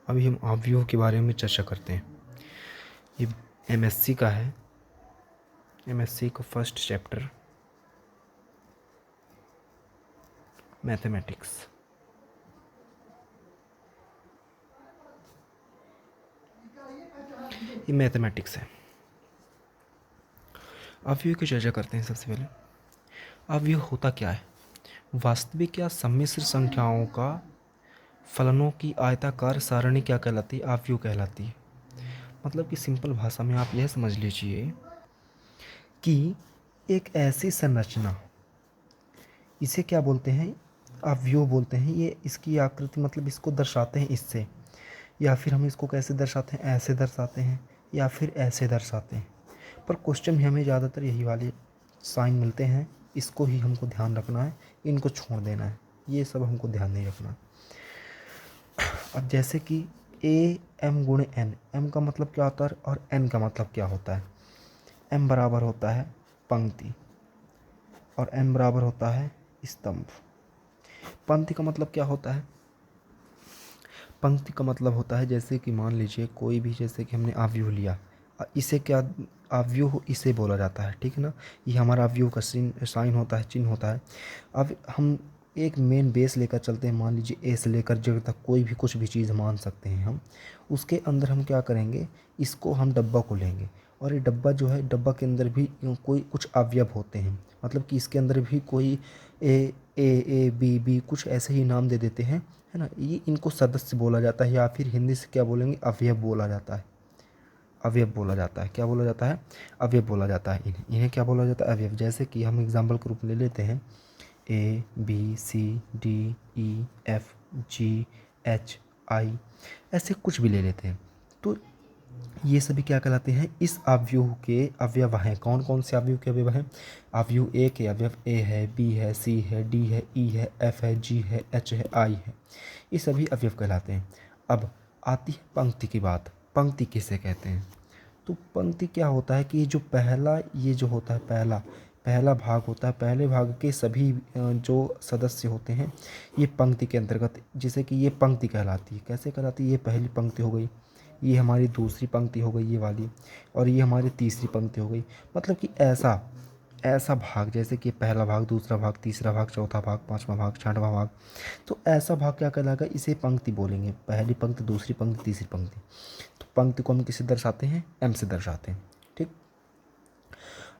अभी हम अवयव के बारे में चर्चा करते हैं। ये एमएससी का है, एमएससी का फर्स्ट चैप्टर मैथमेटिक्स। ये मैथमेटिक्स है। अवयव की चर्चा करते हैं। सबसे पहले अवयव होता क्या है? वास्तविक या सम्मिश्र संख्याओं का फलनों की आयताकार सारणी क्या कहलाती है? अवयव कहलाती है। मतलब कि सिंपल भाषा में आप यह समझ लीजिए कि एक ऐसी संरचना, इसे क्या बोलते हैं? अवयव बोलते हैं। ये इसकी आकृति मतलब इसको दर्शाते हैं इससे, या फिर हम इसको कैसे दर्शाते हैं? ऐसे दर्शाते हैं या फिर ऐसे दर्शाते हैं। पर क्वेश्चन में हमें ज़्यादातर यही वाले साइन मिलते हैं, इसको ही हमको ध्यान रखना है, इनको छोड़ देना है, ये सब हमको ध्यान नहीं रखना। अब जैसे कि ए एम गुणे एन, एम का मतलब क्या होता है और एन का मतलब क्या होता है? एम बराबर होता है पंक्ति और एन बराबर होता है स्तंभ। पंक्ति का मतलब क्या होता है? पंक्ति का मतलब होता है जैसे कि मान लीजिए कोई भी, जैसे कि हमने अवयव लिया, इसे क्या अवयव इसे बोला जाता है, ठीक है ना। ये हमारा अवयव का साइन होता है, चिन्ह होता है। अब हम एक मेन बेस लेकर चलते हैं, मान लीजिए ए से लेकर जेड तक कोई भी कुछ भी चीज़ मान सकते हैं हम। उसके अंदर हम क्या करेंगे, इसको हम डब्बा को लेंगे और ये डब्बा जो है, डब्बा के अंदर भी कोई कुछ अवयव होते हैं, मतलब कि इसके अंदर भी कोई ए बी बी कुछ ऐसे ही नाम दे देते हैं, है ना। ये इनको सदस्य बोला जाता है, या फिर हिंदी से क्या बोलेंगे, अवयव बोला जाता है। अवयव बोला जाता है। क्या बोला जाता है? अवयव बोला जाता है। इन्हें क्या बोला जाता है? अवयव। जैसे कि हम एग्जाम्पल के रूप में ले लेते हैं A B C D E F G H I, ऐसे कुछ भी ले लेते हैं। तो ये सभी क्या कहलाते हैं? इस अवयव के अवयव हैं। कौन कौन से अवयव के अवयव हैं? अवयव ए के अवयव ए है, बी है, सी है, डी है, ई है, एफ है, जी है, एच है, आई है। ये सभी अवयव कहलाते हैं। अब आती है पंक्ति की बात। पंक्ति किसे कहते हैं? तो पंक्ति क्या होता है कि ये जो पहला, ये जो होता है पहला पहला भाग होता है, पहले भाग के सभी जो सदस्य होते हैं ये पंक्ति के अंतर्गत, जिसे कि ये पंक्ति कहलाती है। कैसे कहलाती है? ये पहली पंक्ति हो गई, ये हमारी दूसरी पंक्ति हो गई ये वाली, और ये हमारी तीसरी पंक्ति हो गई। मतलब कि ऐसा ऐसा भाग, जैसे कि पहला भाग, दूसरा भाग, तीसरा भाग, चौथा भाग, पांचवा भाग, छठवां भाग। तो ऐसा भाग क्या कहलाएगा? इसे पंक्ति बोलेंगे। पहली पंक्ति, दूसरी पंक्ति, तीसरी पंक्ति। तो पंक्ति को हम किससे दर्शाते हैं? एम से दर्शाते हैं, ठीक।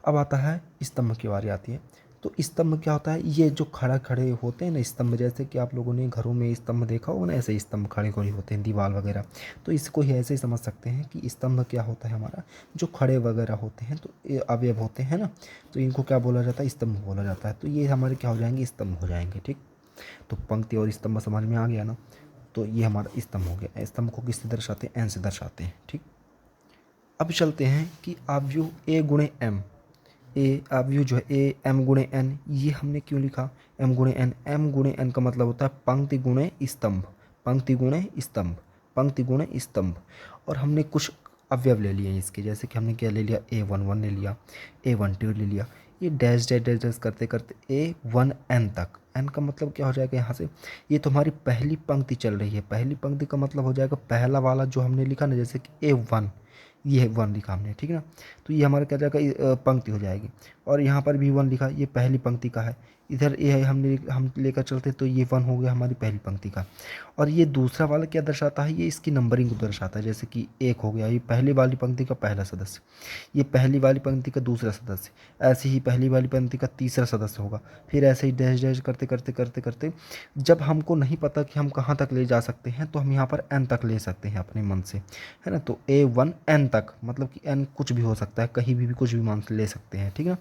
अब आता है स्तंभ की बारी आती है। तो स्तंभ क्या होता है? ये जो खड़ा खड़े होते हैं ना स्तंभ, जैसे कि आप लोगों ने घरों में स्तंभ देखा होगा ना, ऐसे स्तंभ खड़े खड़े होते हैं, दीवार वगैरह। तो इसको ही ऐसे ही समझ सकते हैं कि स्तंभ क्या होता है हमारा, जो खड़े वगैरह होते हैं, तो ये अवयव होते हैं ना, तो इनको क्या बोला जाता है? स्तंभ बोला जाता है। तो ये हमारे क्या हो जाएंगे? स्तंभ हो जाएंगे, ठीक। तो पंक्ति और स्तंभ समझ में आ गया ना। तो ये हमारा स्तंभ हो गया। स्तंभ को किससे दर्शाते हैं? एन से दर्शाते हैं, ठीक। अब चलते हैं कि अवयव ए गुणे एम, ए अवयव जो है ए एम गुणे एन, ये हमने क्यों लिखा एम गुणे एन? एम गुणे एन का मतलब होता है पंक्ति गुणे स्तंभ, पंक्ति गुणे स्तंभ, पंक्ति गुणे स्तंभ। और हमने कुछ अवयव ले लिए इसके, जैसे कि हमने क्या ले लिया? ए वन वन ले लिया, ए वन टू ले लिया। ये डैश डैश डैश डैश करते करते ए वन एन तक, एन का मतलब क्या हो जाएगा यहाँ से? ये तो हमारी पहली पंक्ति चल रही है। पहली पंक्ति का मतलब हो जाएगा पहला वाला जो हमने लिखा ना, जैसे कि ए वन, ये है वन लिखा हमने, ठीक है ना। तो ये हमारा क्या जाएगा? पंक्ति हो जाएगी। और यहाँ पर भी वन लिखा, ये पहली पंक्ति का है। इधर ये है, हम लेकर चलते तो ये वन हो गया हमारी पहली पंक्ति का। और ये दूसरा वाला क्या दर्शाता है? ये इसकी नंबरिंग को दर्शाता है। जैसे कि एक हो गया, ये पहली वाली पंक्ति का पहला सदस्य, ये पहली वाली पंक्ति का दूसरा सदस्य, ऐसे ही पहली वाली पंक्ति का तीसरा सदस्य होगा। फिर ऐसे ही डैश डैश करते करते करते करते जब हमको नहीं पता कि हम कहाँ तक ले जा सकते हैं, तो हम यहाँ पर एन तक ले सकते हैं अपने मन से, है ना। तो ए वन एन तक, मतलब कि एन कुछ भी हो सकता है, कहीं भी कुछ भी मान ले सकते हैं, ठीक है।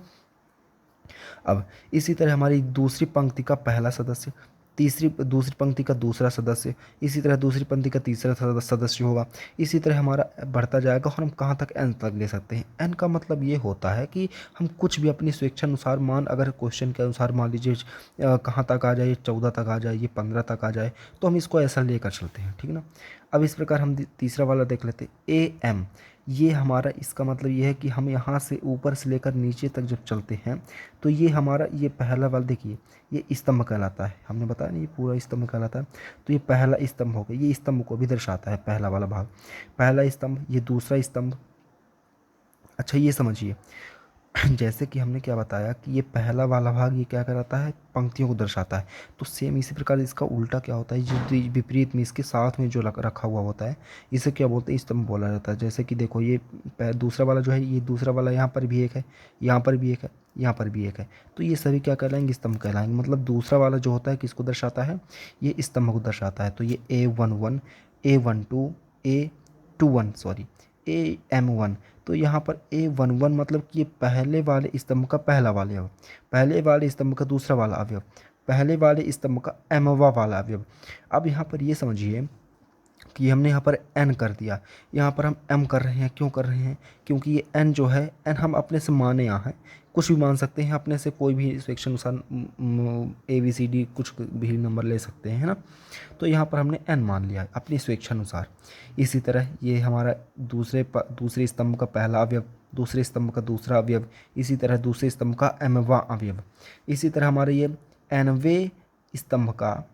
अब इसी तरह हमारी दूसरी पंक्ति का पहला सदस्य, दूसरी पंक्ति का दूसरा सदस्य, इसी तरह दूसरी पंक्ति का तीसरा सदस्य होगा। इसी तरह हमारा बढ़ता जाएगा और हम कहाँ तक एन तक ले सकते हैं। एन का मतलब ये होता है कि हम कुछ भी अपनी स्वेच्छा अनुसार मान, अगर क्वेश्चन के अनुसार मान लीजिए कहाँ तक आ जाए, 14 तक आ जाए, ये 15 तक आ जाए, तो हम इसको ऐसा लेकर चलते हैं, ठीक है ना। अब इस प्रकार हम तीसरा वाला देख लेते हैं ए एम। ये हमारा इसका मतलब ये है कि हम यहाँ से ऊपर से लेकर नीचे तक जब चलते हैं तो ये हमारा ये पहला वाला देखिए ये स्तंभ कहलाता है, हमने बताया ना ये पूरा स्तंभ कहलाता है। तो ये पहला स्तंभ हो गया, ये स्तंभ को भी दर्शाता है पहला वाला भाग, पहला स्तंभ, ये दूसरा स्तंभ। अच्छा ये समझिए जैसे कि हमने क्या बताया कि ये पहला वाला भाग ये क्या कराता है, पंक्तियों को दर्शाता है। तो सेम इसी प्रकार इसका उल्टा क्या होता है, जो विपरीत में इसके साथ में जो रखा हुआ होता है इसे क्या बोलते हैं, स्तंभ बोला जाता है। जैसे कि देखो ये दूसरा वाला जो है, ये दूसरा वाला यहाँ पर भी एक है, यहाँ पर भी एक है, यहाँ पर भी एक है, तो ये सभी क्या कहलाएंगे, स्तंभ कहलाएंगे। मतलब दूसरा वाला जो होता है किसको दर्शाता है, ये स्तंभ को दर्शाता है। तो ये A11, A12, A21 sorry AM1। तो यहाँ पर A11 मतलब कि ये पहले वाले स्तंभ का पहला वाला अवयव, पहले वाले स्तंभ का दूसरा वाला अवयव, पहले वाले स्तंभ का mवां वाला अवयव। अब यहाँ पर ये समझिए कि हमने यहाँ पर n कर दिया, यहाँ पर हम m कर रहे हैं, क्यों कर रहे हैं, क्योंकि ये n जो है n हम अपने से माने यहाँ हैं, कुछ भी मान सकते हैं अपने से, कोई भी सेक्शन अनुसार ABCD कुछ भी नंबर ले सकते हैं, है ना। तो यहाँ पर हमने n मान लिया अपनी स्वेच्छानुसार। इसी तरह ये हमारा दूसरे स्तंभ का पहला अवयव, दूसरे स्तंभ का दूसरा अवयव, इसी तरह दूसरे स्तंभ का mवां अवयव, इसी तरह हमारे ये nवें स्तंभ का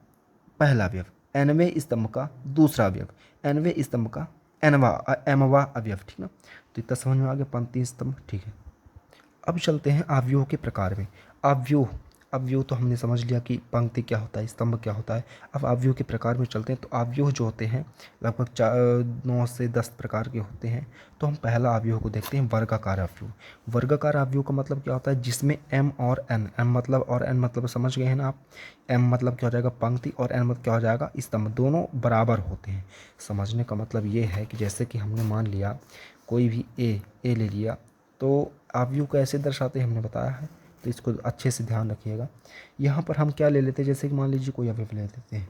पहला अवयव, nवें स्तंभ का दूसरा अवयव, nवें स्तंभ का mवां अवयव, ठीक ना। तो इतना समझ में आ गया पंक्ति स्तंभ, ठीक है। अब चलते हैं अवयव के प्रकार में। अवयव तो हमने समझ लिया कि पंक्ति क्या होता है, स्तंभ क्या होता है। अब अवयव के प्रकार में चलते हैं। तो अवयव जो होते हैं लगभग 9 से 10 प्रकार के होते हैं। तो हम पहला अवयव को देखते हैं, वर्गाकार अवयव। वर्गाकार अवयव का मतलब क्या होता है, जिसमें m और n, m मतलब और n मतलब समझ गए हैं ना आप। m मतलब क्या हो जाएगा पंक्ति, और n मतलब क्या हो जाएगा स्तंभ, दोनों बराबर होते हैं। समझने का मतलब ये है कि जैसे कि हमने मान लिया कोई भी ए ले लिया, तो अवयव को ऐसे दर्शाते हैं हमने बताया है, तो इसको अच्छे से ध्यान रखिएगा। यहाँ पर हम क्या ले लेते हैं, जैसे कि मान लीजिए कोई अवयव ले लेते हैं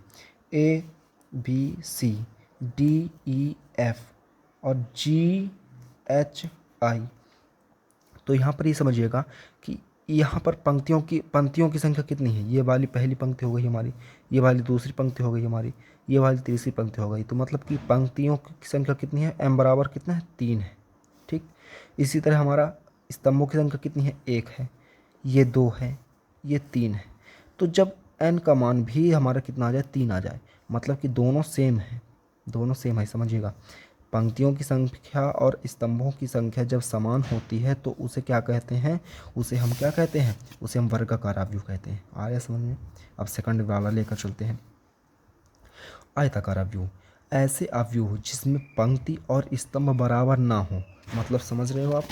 ABCDEF और GHI। तो यहाँ पर ये समझिएगा कि यहाँ पर पंक्तियों की संख्या कितनी है, ये वाली पहली पंक्ति हो गई हमारी, ये वाली दूसरी पंक्ति हो गई हमारी, ये वाली तीसरी पंक्ति हो गई। तो मतलब कि पंक्तियों की संख्या कितनी है, m बराबर कितना है 3 है, ठीक। इसी तरह हमारा स्तंभों की संख्या कितनी है, 1 है, ये 2 है, ये 3 है। तो जब n का मान भी हमारा कितना आ जाए, 3 आ जाए, मतलब कि दोनों सेम है, समझिएगा। पंक्तियों की संख्या और स्तंभों की संख्या जब समान होती है तो उसे क्या कहते हैं, उसे हम क्या कहते हैं, उसे हम वर्गाकार अवयव कहते हैं। आया समझ में। अब सेकंड वाला लेकर चलते हैं, आयताकार अवयव। ऐसे अवयव जिसमें पंक्ति और स्तंभ बराबर ना हो, मतलब समझ रहे हो आप।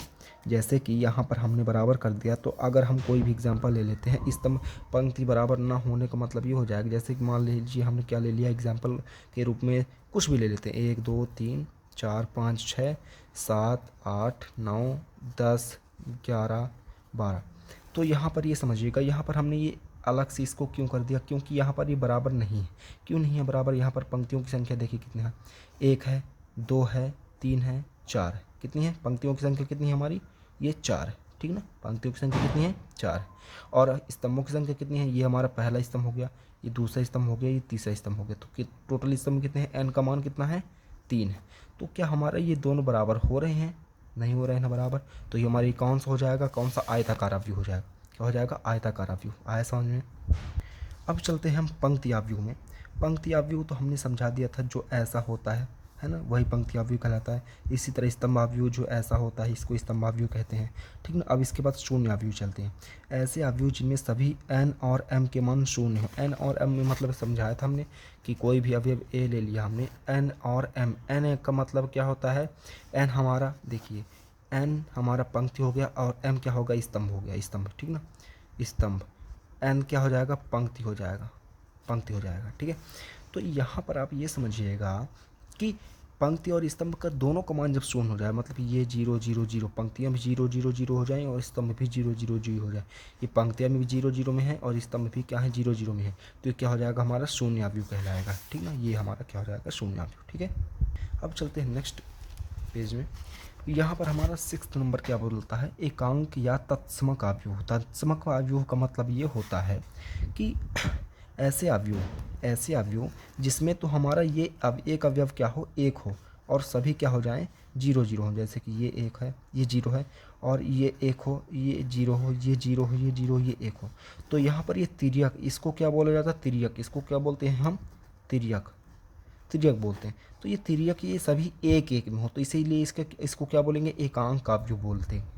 जैसे कि यहाँ पर हमने बराबर कर दिया, तो अगर हम कोई भी एग्जांपल ले लेते हैं, स्तंभ पंक्ति बराबर ना होने का मतलब ये हो जाएगा, जैसे कि मान लीजिए हमने क्या ले लिया एग्जांपल के रूप में, कुछ भी ले लेते हैं, 1 2 3 4 5 6 7 8 9 10 11 12। तो यहाँ पर ये समझिएगा, यहाँ पर हमने ये अलग से इसको क्यों कर दिया, क्योंकि यहाँ पर ये बराबर नहीं है। क्यों नहीं है बराबर, यहाँ पर पंक्तियों की संख्या देखिए कितनी है, 1 है, 2 है, 3 है, 4 है। कितनी है पंक्तियों की संख्या, कितनी है हमारी, ये 4 है, ठीक ना। पंक्तियों की संख्या कितनी है, 4 है। और स्तंभों की संख्या कितनी है, ये हमारा पहला स्तंभ हो गया, ये दूसरा स्तंभ हो गया, ये तीसरा स्तंभ हो गया। तो टोटल स्तंभ कितने हैं, n का मान कितना है, 3 है। तो क्या हमारा ये दोनों बराबर हो रहे हैं, नहीं हो रहे हैं ना बराबर। तो ये हमारी कौन सा हो जाएगा, कौन सा आयताकार अवयव हो जाएगा, क्या हो जाएगा, आयताकार अवयव। आया समझ में। अब चलते हैं हम पंक्ति अवयव में। पंक्ति अवयव तो हमने समझा दिया था, जो ऐसा होता है ना, वही पंक्ति अवयव कहलाता है। इसी तरह स्तंभ अवयव जो ऐसा होता है, इसको स्तंभ अवयव कहते हैं, ठीक ना। अब इसके बाद शून्य अवयव चलते हैं। ऐसे अवयव जिनमें सभी n और m के मान शून्य हो। n और m में मतलब समझाया था हमने कि कोई भी अवयव a ले लिया हमने, n और m, n का मतलब क्या होता है, n हमारा देखिए, n हमारा पंक्ति हो गया और m क्या होगा, स्तंभ हो गया, स्तंभ, ठीक ना। स्तंभ, n क्या हो जाएगा, पंक्ति हो जाएगा, ठीक है। तो यहाँ पर आप ये समझिएगा कि पंक्ति और स्तंभ का दोनों का मान जब शून्य हो जाए, मतलब ये 0 0 0, पंक्तियाँ भी 0 0 0 हो जाएं और स्तंभ भी 0 0 0 हो जाए। ये पंक्तियाँ भी 0 0 में है और स्तंभ भी क्या है, 0 0 में है। तो ये क्या हो जाएगा, हमारा शून्य अवयव कहलाएगा, ठीक ना। ये हमारा क्या हो जाएगा, शून्य अवयव, ठीक है। अब चलते हैं नेक्स्ट पेज में। यहाँ पर हमारा 6 नंबर क्या बोलता है, एकांक या तत्समक अवयव। तत्समक अवयव का मतलब ये होता है कि ऐसे अवयव जिसमें तो हमारा ये अब एक अवयव क्या हो, एक हो, और सभी क्या हो जाएं, जीरो जीरो हो। जैसे कि ये एक है, ये जीरो है, और ये एक हो, ये जीरो हो, ये जीरो हो, ये जीरो, ये एक हो। तो यहाँ पर ये तिर्यक, इसको क्या बोला जाता है, तिर्यक। इसको क्या बोलते हैं हम, तिर्यक, तिर्यक बोलते हैं। तो ये तिर्यक ये सभी एक एक में हो, तो इसीलिए इसको क्या बोलेंगे, एकांक अवयव बोलते हैं।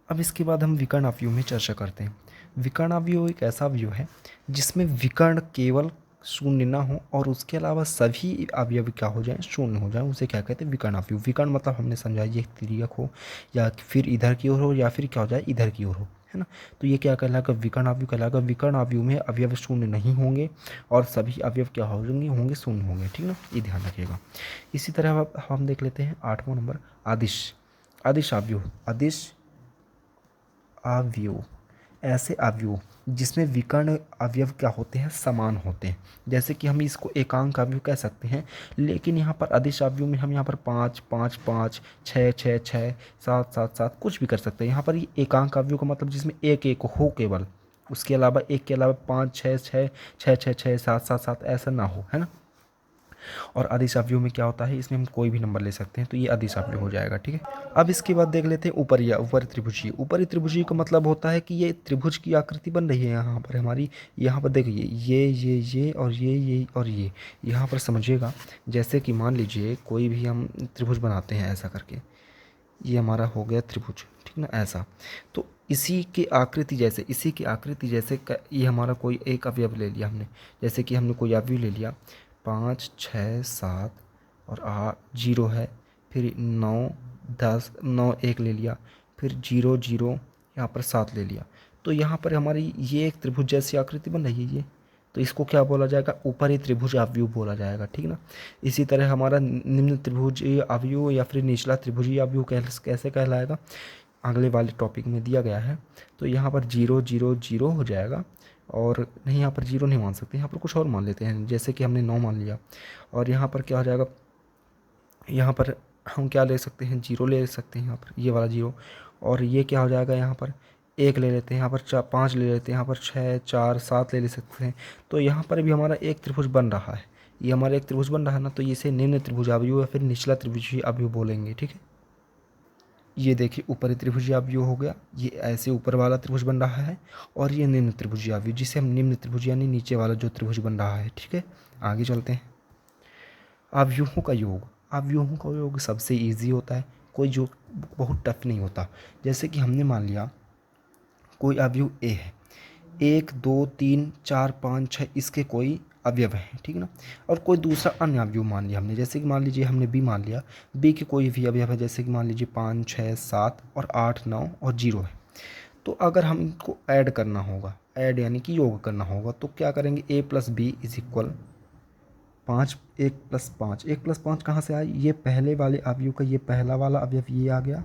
अब इसके बाद हम विकर्ण अवयव में चर्चा करते हैं। विकर्ण अवयव एक ऐसा अवयव है जिसमें विकर्ण केवल शून्य ना हो और उसके अलावा सभी अवयव क्या हो जाएं, शून्य हो जाएं, उसे क्या कहते हैं, विकर्ण अवयव। विकर्ण मतलब हमने समझा ये तिर्यक हो, या फिर इधर की ओर हो, या फिर क्या हो जाए, इधर की ओर हो, है ना। तो ये क्या कहलाएगा, विकर्ण अवयव कहलाएगा। विकर्ण अवयव में अवयव शून्य नहीं होंगे और सभी अवयव क्या होंगे, शून्य होंगे, ठीक ना, ये ध्यान रखिएगा। इसी तरह अब हम देख लेते हैं 8वां नंबर, आदिश। आदिश अवयव, आदिश अवयव ऐसे अवयव जिसमें विकर्ण अवयव क्या होते हैं, समान होते हैं। जैसे कि हम इसको एकांक अवयव कह सकते हैं, लेकिन यहाँ पर अदिश अवयव में हम यहाँ पर 5 5 5, 6 6 6, 7 7 7 कुछ भी कर सकते हैं। यहाँ पर ये एकांक अवयव का मतलब जिसमें एक एक हो केवल, उसके अलावा एक के अलावा 5 6 6 6 6 6 7 7 7 ऐसा ना हो, है ना। और अदिश अवयव में क्या होता है, इसमें हम कोई भी नंबर ले सकते हैं, तो ये अदिश अवयव हो जाएगा, ठीक है। अब इसके बाद देख लेते हैं ऊपरी ऊपरी त्रिभुजीय। ऊपरी त्रिभुजीय का मतलब होता है कि ये त्रिभुज की आकृति बन रही है यहाँ पर हमारी। यहाँ पर देखिए ये और ये और ये, यहाँ पर समझिएगा। जैसे कि मान लीजिए कोई भी हम त्रिभुज बनाते हैं ऐसा करके, ये हमारा हो गया त्रिभुज, ठीक ना, ऐसा। तो इसी की आकृति जैसे ये हमारा कोई एक अवयव ले लिया हमने। जैसे कि हमने कोई अवयव ले लिया 5 6 7 और 8, जीरो है, फिर 9 10, 9 एक ले लिया, फिर 0 0 यहाँ पर 7 ले लिया। तो यहाँ पर हमारी ये एक त्रिभुज जैसी आकृति बन रही है ये, तो इसको क्या बोला जाएगा, ऊपरी त्रिभुज अवयव बोला जाएगा, ठीक ना। इसी तरह हमारा निम्न त्रिभुजीय अवयव या फिर निचला त्रिभुजीय अवयव कैसे कहलाएगा, अगले वाले टॉपिक में दिया गया है। तो यहाँ पर 0 0 0 हो जाएगा, और नहीं, यहाँ पर 0 नहीं मान सकते, यहाँ पर कुछ और मान लेते हैं। जैसे कि हमने 9 मान लिया, और यहाँ पर क्या हो जाएगा, यहाँ पर हम क्या ले सकते हैं, 0 ले सकते हैं, यहाँ पर ये वाला 0। और ये क्या हो जाएगा, यहाँ पर 1 ले लेते हैं, यहाँ पर 5 ले लेते हैं, यहाँ पर 6 4 7 ले सकते हैं। तो यहाँ पर भी हमारा एक त्रिभुज बन रहा है, ये हमारा एक त्रिभुज बन रहा है ना, तो इसे निम्न त्रिभुज अवयव या फिर निचला त्रिभुजीय अवयव बोलेंगे, ठीक है। ये देखिए ऊपरी त्रिभुजीय अवयव हो गया, ये ऐसे ऊपर वाला त्रिभुज बन रहा है, और ये निम्न त्रिभुजीय अवयव जिसे हम निम्न त्रिभुज यानी नीचे वाला जो त्रिभुज बन रहा है, ठीक है। आगे चलते हैं। अवयवों का योग, अवयवों का योग सबसे इजी होता है, कोई जो बहुत टफ नहीं होता। जैसे कि हमने मान लिया कोई अवयव ए है, 1 2 3 4 5 6 इसके कोई अवयव हैं, ठीक है ना। और कोई दूसरा अन्य अवयव मान लिया हमने, जैसे कि मान लीजिए हमने बी मान लिया, बी के कोई भी अवयव है, जैसे कि मान लीजिए 5 6 7 और 8 9 और 0 है। तो अगर हम इनको ऐड करना होगा, ऐड यानी कि योग करना होगा, तो क्या करेंगे, a plus B is equal 5, 1 plus 5 कहाँ से आए, ये पहले वाले अवयव का ये पहला वाला अवयव ये आ गया,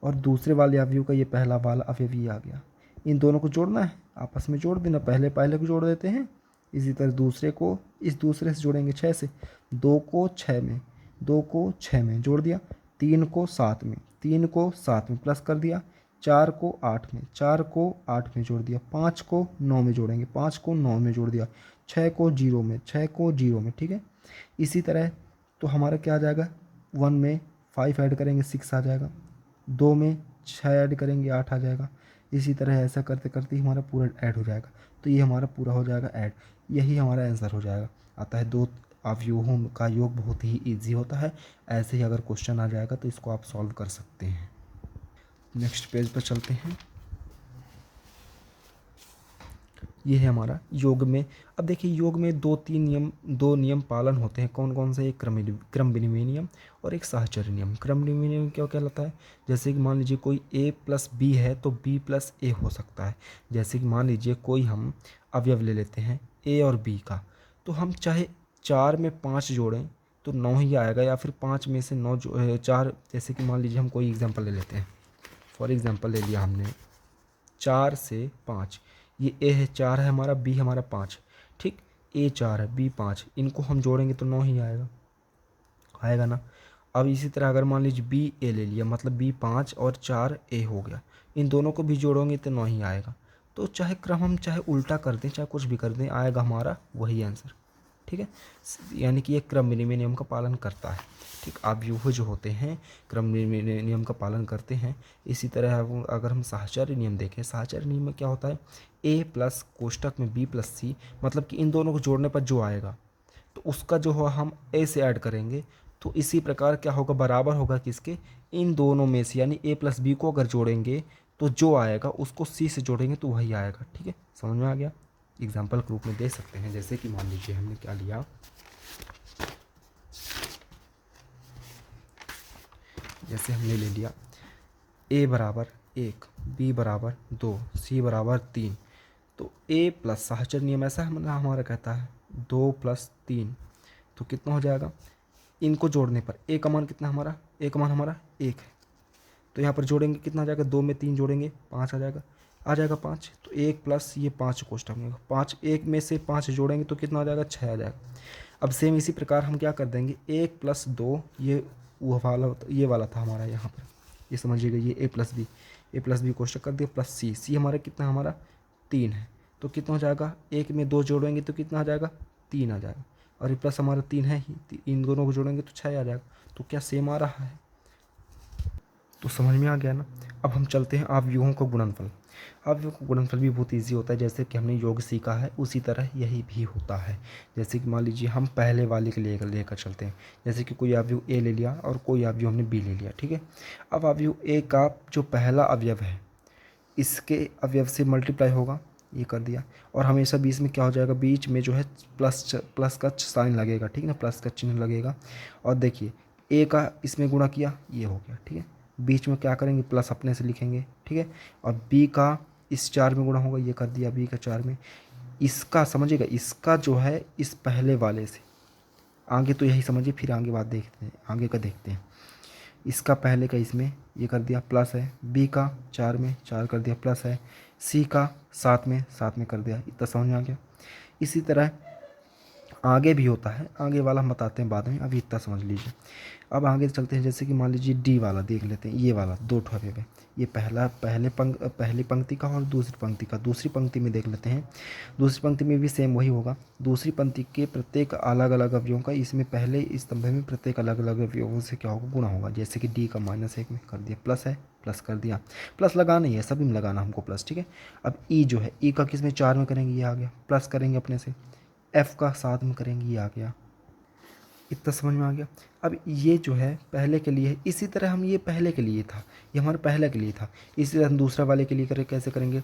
और दूसरे वाले अवयव का ये पहला वाला अवयव ये आ गया। इन दोनों को जोड़ना है, आपस में जोड़ देना, पहले पहले को जोड़ देते हैं, इसी तरह दूसरे को इस दूसरे से जोड़ेंगे 6 से, 2 को 6 में, 2 को 6 में जोड़ दिया, 3 को 7 में, 3 को 7 में प्लस कर दिया, 4 को 8 में, 4 को 8 में जोड़ दिया, 5 को 9 में जोड़ेंगे, 5 को 9 में जोड़ दिया, 6 को 0 में, 6 को 0 में, ठीक है। इसी तरह तो हमारा क्या आ जाएगा, 1 में 5 ऐड करेंगे 6 आ जाएगा, 2 में 6 ऐड करेंगे 8 आ जाएगा। इसी तरह ऐसा करते करते ही हमारा पूरा ऐड हो जाएगा, तो ये हमारा पूरा हो जाएगा ऐड, यही हमारा आंसर हो जाएगा। आता है दो अवयवों का योग बहुत ही ईजी होता है। ऐसे ही अगर क्वेश्चन आ जाएगा तो इसको आप सॉल्व कर सकते हैं। नेक्स्ट पेज पर चलते हैं। ये है हमारा योग में। अब देखिए योग में दो नियम पालन होते हैं। कौन कौन से, एक क्रम विनिमय नियम और एक साहचर्य नियम। क्रम विनिमय नियम क्या कहलाता है, जैसे कि मान लीजिए कोई a प्लस बी है तो b प्लस ए हो सकता है। जैसे कि मान लीजिए कोई हम अवयव ले लेते हैं a और b का, तो हम चाहे 4 में 5 जोड़ें तो 9 ही आएगा, या फिर 5 में से 9 4, जैसे कि मान लीजिए हम कोई एग्जाम्पल ले लेते हैं। फॉर एग्जाम्पल ले लिया हमने 4 से 5, ये ए है 4 है हमारा, बी हमारा 5, ठीक। ए 4 है, बी 5, इनको हम जोड़ेंगे तो 9 ही आएगा, आएगा ना। अब इसी तरह अगर मान लीजिए बी ए ले लिया, मतलब बी 5 और 4 ए हो गया, इन दोनों को भी जोड़ोगे तो 9 ही आएगा। तो चाहे क्रम हम चाहे उल्टा कर दें चाहे कुछ भी कर दें, आएगा हमारा वही आंसर। ठीक है, यानी कि ये क्रम विनिमय नियम का पालन करता है। ठीक, अवयव जो होते हैं क्रम विनिमय नियम का पालन करते हैं। इसी तरह अगर हम साहचर्य नियम देखें, साहचर्य नियम में क्या होता है, a प्लस कोष्टक में b प्लस सी, मतलब कि इन दोनों को जोड़ने पर जो आएगा तो उसका जो है हम a से ऐड करेंगे। तो इसी प्रकार क्या होगा, बराबर होगा किसके, इन दोनों में से, यानी a प्लस बी को अगर जोड़ेंगे तो जो आएगा उसको c से जोड़ेंगे तो वही आएगा। ठीक है, समझ में आ गया। एग्जाम्पल के रूप में दे सकते हैं, जैसे कि मान लीजिए हमने क्या लिया, जैसे हमने ले लिया a बराबर 1, b बराबर 2, c बराबर 3। तो a प्लस साहचर्य नियम ऐसा हमारा कहता है 2 प्लस 3, तो कितना हो जाएगा, इनको जोड़ने पर a का मान कितना हमारा, a का मान हमारा 1 है, तो यहाँ पर जोड़ेंगे कितना आ जाएगा, 2 में 3 जोड़ेंगे 5 आ जाएगा 5। तो 1 प्लस ये 5 कोष्टक में 5, 1 में से 5 जोड़ेंगे तो कितना आ जाएगा, 6 आ जाएगा। अब सेम इसी प्रकार हम क्या कर देंगे, 1 प्लस 2, ये ये वाला था हमारा यहाँ पर, ये समझिएगा, ये ए प्लस बी कोष्टक कर दिया, प्लस सी हमारा कितना, हमारा 3 है, तो कितना हो जाएगा, 1 में 2 जोड़ेंगे तो कितना आ जाएगा, 3 आ जाएगा, और ये प्लस हमारा 3 है ही, इन दोनों को जोड़ेंगे तो 6 आ जाएगा। तो क्या सेम आ रहा है, तो समझ में आ गया ना। अब हम चलते हैं अवयवों का गुणनफल। अवयवों का गुणनफल भी बहुत इजी होता है, जैसे कि हमने योग सीखा है उसी तरह यही भी होता है। जैसे कि मान लीजिए हम पहले वाले के लिए लेकर चलते हैं, जैसे कि कोई अवयव ए ले लिया और कोई अवयव हमने बी ले लिया। ठीक है, अब अवयव ए का जो पहला अवयव है इसके अवयव से मल्टीप्लाई होगा, ये कर दिया, और हमेशा बीच में क्या हो जाएगा, बीच में जो है प्लस का साइन लगेगा। ठीक है ना, प्लस का चिन्ह लगेगा, और देखिए ए का इसमें गुणा किया, ये हो गया। ठीक है, बीच में क्या करेंगे, प्लस अपने से लिखेंगे। ठीक है, और बी का इस 4 में गुणा होगा, ये कर दिया बी का 4 में, इसका समझिएगा, इसका जो है इस पहले वाले से, आगे तो यही समझिए, फिर आगे बात देखते हैं, आगे का देखते हैं। इसका पहले का इसमें ये कर दिया प्लस है, बी का 4 में 4 कर दिया प्लस है, सी का 7 में कर दिया, इतना समझ में आ गया। इसी तरह आगे भी होता है, आगे वाला हम बताते हैं बाद में, अभी इतना समझ लीजिए। अब आगे चलते हैं, जैसे कि मान लीजिए डी वाला देख लेते हैं, ये वाला 2 ठो है, ये पहली पंक्ति का और दूसरी पंक्ति का। दूसरी पंक्ति में देख लेते हैं, दूसरी पंक्ति में भी सेम वही होगा, दूसरी पंक्ति के प्रत्येक अलग अलग अवयवों का इसमें पहले स्तंभ में प्रत्येक अलग अलग अवयवों से क्या होगा, गुणा होगा। जैसे कि डी का -1 में कर दिया, प्लस है प्लस कर दिया, प्लस लगाना ही है, सभी में लगाना हमको प्लस। ठीक है, अब ई जो है, ई का किस में 4 में करेंगे, ये आ गया, प्लस करेंगे अपने से, एफ का 7 में करेंगे, ये आ गया। इतना समझ में आ गया। अब ये जो है पहले के लिए है, इसी तरह हम ये पहले के लिए था, ये हमारे पहले के लिए था, इसी तरह हम दूसरा वाले के लिए करें, कैसे करेंगे,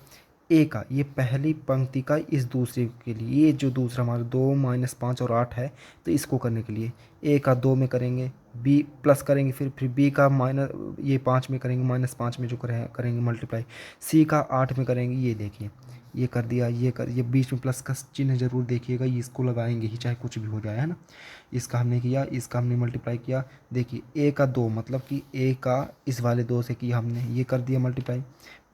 ए का ये पहली पंक्ति का इस दूसरे के लिए, ये जो दूसरा हमारा 2 -5 और 8 है, तो इसको करने के लिए ए का 2 में करेंगे, बी प्लस करेंगे, फिर बी का ये 5 में करेंगे, -5 में जो करेंगे मल्टीप्लाई, सी का 8 में करेंगे। ये देखिए, ये कर दिया, ये बीच में प्लस का चिन्ह जरूर देखिएगा, ये इसको लगाएंगे ही चाहे कुछ भी हो जाए, है ना। इसका हमने किया, इसका हमने मल्टीप्लाई किया, देखिए ए का 2 मतलब कि ए का इस वाले 2 से किया हमने, ये कर दिया मल्टीप्लाई,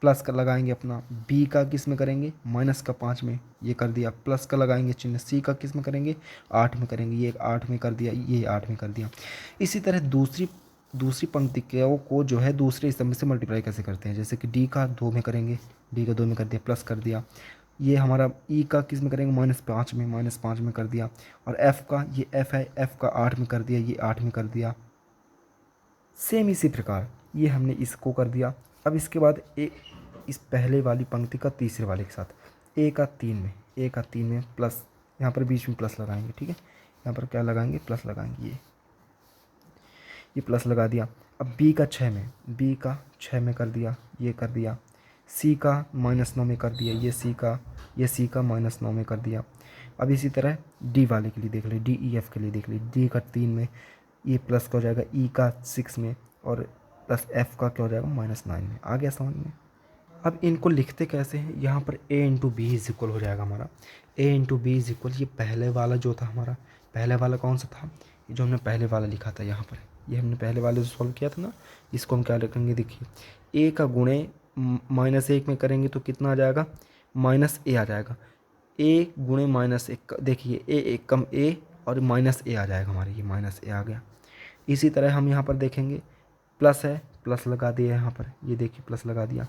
प्लस का लगाएंगे अपना, बी का किस में करेंगे, माइनस का 5 में, ये कर दिया, प्लस का लगाएंगे चिन्ह, सी का किस में करेंगे, 8 में करेंगे, ये 8 में कर दिया, ये 8 में कर दिया। इसी तरह दूसरी पंक्ति को जो है दूसरे स्तंभ से मल्टीप्लाई कैसे करते हैं, जैसे कि डी का 2 में करेंगे, डी का 2 में कर दिया, प्लस कर दिया, ये हमारा ई का किस में करेंगे, -5 में कर दिया, और एफ़ का ये एफ़ है, एफ़ का 8 में कर दिया, ये 8 में कर दिया। सेम इसी प्रकार ये हमने इसको कर दिया। अब इसके बाद इस पहले वाली पंक्ति का तीसरे वाले के साथ ए का 3 में प्लस, यहाँ पर बीच में प्लस लगाएंगे। ठीक है, यहाँ पर क्या लगाएंगे, प्लस लगाएंगे, ये प्लस लगा दिया। अब बी का 6 में कर दिया, ये कर दिया, सी का -9 में कर दिया, ये सी का -9 में कर दिया। अब इसी तरह डी वाले के लिए देख ले, डी ई एफ के लिए देख ले, डी का 3 में ये प्लस का हो जाएगा, ई का 6 में, और प्लस एफ का क्या हो जाएगा, -9 में। आ गया समझ में। अब इनको लिखते कैसे हैं, यहाँ पर a into B is equal हो जाएगा हमारा, a into B is equal, ये पहले वाला जो था हमारा, पहले वाला कौन सा था, ये जो हमने पहले वाला लिखा था यहाँ पर, ये हमने पहले वाले से सॉल्व किया था ना, इसको हम क्या रखेंगे, देखिए a का गुणे -1 में करेंगे तो कितना आ जाएगा, -a आ जाएगा, a गुणे -1, देखिए a एक कम a और -a आ जाएगा हमारे, ये -a आ गया। इसी तरह हम यहाँ पर देखेंगे, प्लस है, प्लस लगा दिया यहाँ पर, ये देखिए प्लस लगा दिया।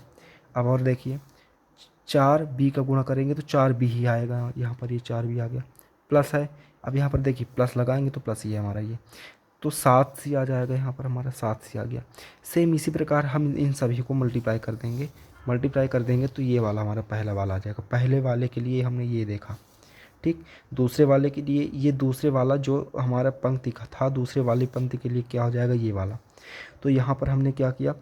अब और देखिए 4b का गुणा करेंगे तो 4b ही आएगा, यहाँ पर ये 4b आ गया, प्लस है। अब यहाँ पर देखिए प्लस लगाएंगे तो प्लस ही है हमारा ये, तो 7c आ जाएगा, यहाँ पर हमारा 7c आ गया। सेम इसी प्रकार हम इन सभी को मल्टीप्लाई कर देंगे तो ये वाला हमारा पहला वाला आ जाएगा। पहले वाले के लिए हमने ये देखा, ठीक। दूसरे वाले के लिए ये दूसरे वाला जो हमारा पंक्ति का था, दूसरे वाली पंक्ति के लिए क्या हो जाएगा, ये वाला। तो यहाँ पर हमने क्या किया,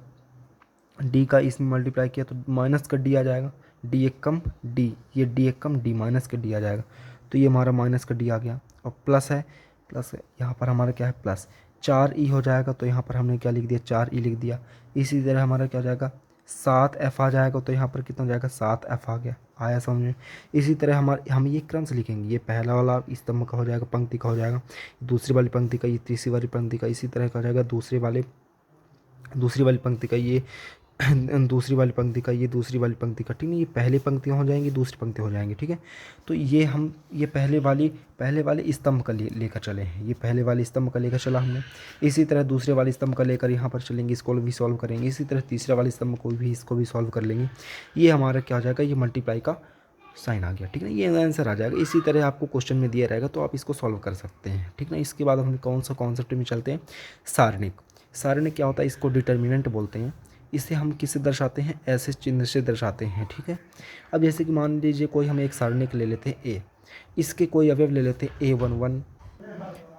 डी का इसमें मल्टीप्लाई किया तो माइनस का डी आ जाएगा, डी एक कम डी, ये डी एक कम डी माइनस का डी आ जाएगा, तो ये हमारा माइनस का डी आ गया। और प्लस है, प्लस यहाँ पर हमारा क्या है प्लस 4e हो जाएगा, तो यहाँ पर हमने क्या लिख दिया 4e लिख दिया। इसी तरह हमारा क्या हो जाएगा 7f आ जाएगा, तो यहाँ पर कितना हो जाएगा 7f आ गया, आया समझ में। इसी तरह हम ये क्रम से लिखेंगे, ये पहला वाला स्तंभ का हो जाएगा, पंक्ति का हो जाएगा, दूसरी वाली पंक्ति का, ये तीसरी वाली पंक्ति का, इसी तरह का हो जाएगा दूसरी वाली पंक्ति का, ये दूसरी वाली पंक्ति का, ये दूसरी वाली पंक्ति का, ठीक है। ये पहली पंक्तियाँ हो जाएंगी, दूसरी पंक्ति हो जाएंगी, ठीक है। तो ये हम ये पहले वाले स्तंभ का लेकर चले हैं, ये पहले वाले स्तंभ का लेकर चला हमने। इसी तरह दूसरे वाले स्तंभ का लेकर यहाँ पर चलेंगे, इसको भी सॉल्व करेंगे। इसी तरह तीसरे वाले स्तंभ को भी, इसको भी सॉल्व कर लेंगे। ये हमारा क्या हो जाएगा, ये मल्टीप्लाई का साइन आ गया, ठीक है ना, ये आंसर आ जाएगा। इसी तरह आपको क्वेश्चन में दिया रहेगा तो आप इसको सॉल्व कर सकते हैं, ठीक ना। इसके बाद हम कौन सा कॉन्सेप्ट में चलते हैं, सारणिक। सारणिक क्या होता है, इसको डिटर्मिनेंट बोलते हैं। इसे हम किससे दर्शाते हैं, ऐसे चिन्ह से दर्शाते हैं, ठीक है। अब जैसे कि मान लीजिए कोई हम एक सारणिक ले लेते हैं ए, इसके कोई अवयव ले लेते हैं A11,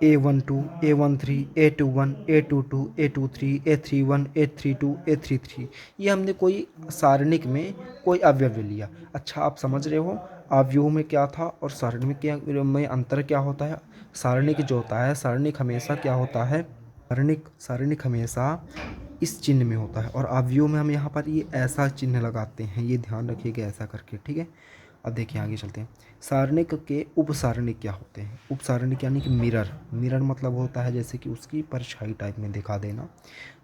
A12, A13, A21, A22, A23, A31, A32, A33। ये हमने कोई सारणिक में कोई अवयव ले लिया। अच्छा आप समझ रहे हो अवयव में क्या था और सारणिक में अंतर क्या होता है। सारणिक जो होता है, सारणिक हमेशा क्या होता है, सारणिक हमेशा इस चिन्ह में होता है, और अवयव में हम यहाँ पर ये ऐसा चिन्ह लगाते हैं, ये ध्यान रखिएगा ऐसा करके, ठीक है। अब देखिए आगे चलते हैं। सारणिक के उपसारणिक क्या होते हैं। उपसारणिक यानी कि मिरर मतलब होता है जैसे कि उसकी परछाई टाइप में दिखा देना,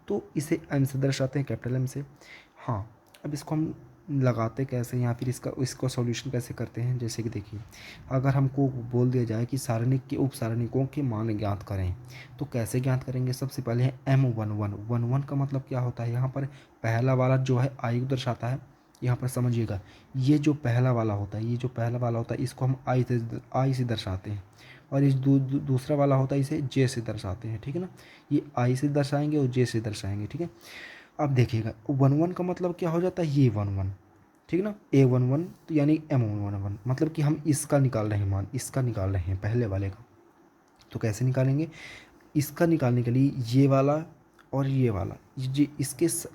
तो इसे एम से दर्शाते हैं, कैपिटल एम से। हाँ, अब इसको हम लगाते कैसे या फिर इसको सॉल्यूशन कैसे करते हैं। जैसे कि देखिए, अगर हमको बोल दिया जाए कि सारणिक के उपसारणिकों के मान ज्ञात करें, तो कैसे ज्ञात करेंगे। सबसे पहले है M11 का मतलब क्या होता है, यहाँ पर पहला वाला जो है आई को दर्शाता है। यहाँ पर समझिएगा, ये जो पहला वाला होता है, इसको हम आई से दर्शाते हैं, और इस दूसरा वाला होता है इसे जे से दर्शाते हैं, ठीक है ना। ये आई से दर्शाएंगे और जे से दर्शाएंगे, ठीक है। अब देखिएगा 11 का मतलब क्या हो जाता है, ये 11, ठीक है ना। A11 तो यानी M11 मतलब कि हम इसका निकाल रहे हैं मान, इसका निकाल रहे हैं पहले वाले का। तो कैसे निकालेंगे, इसका निकालने के लिए ये वाला और ये वाला, ये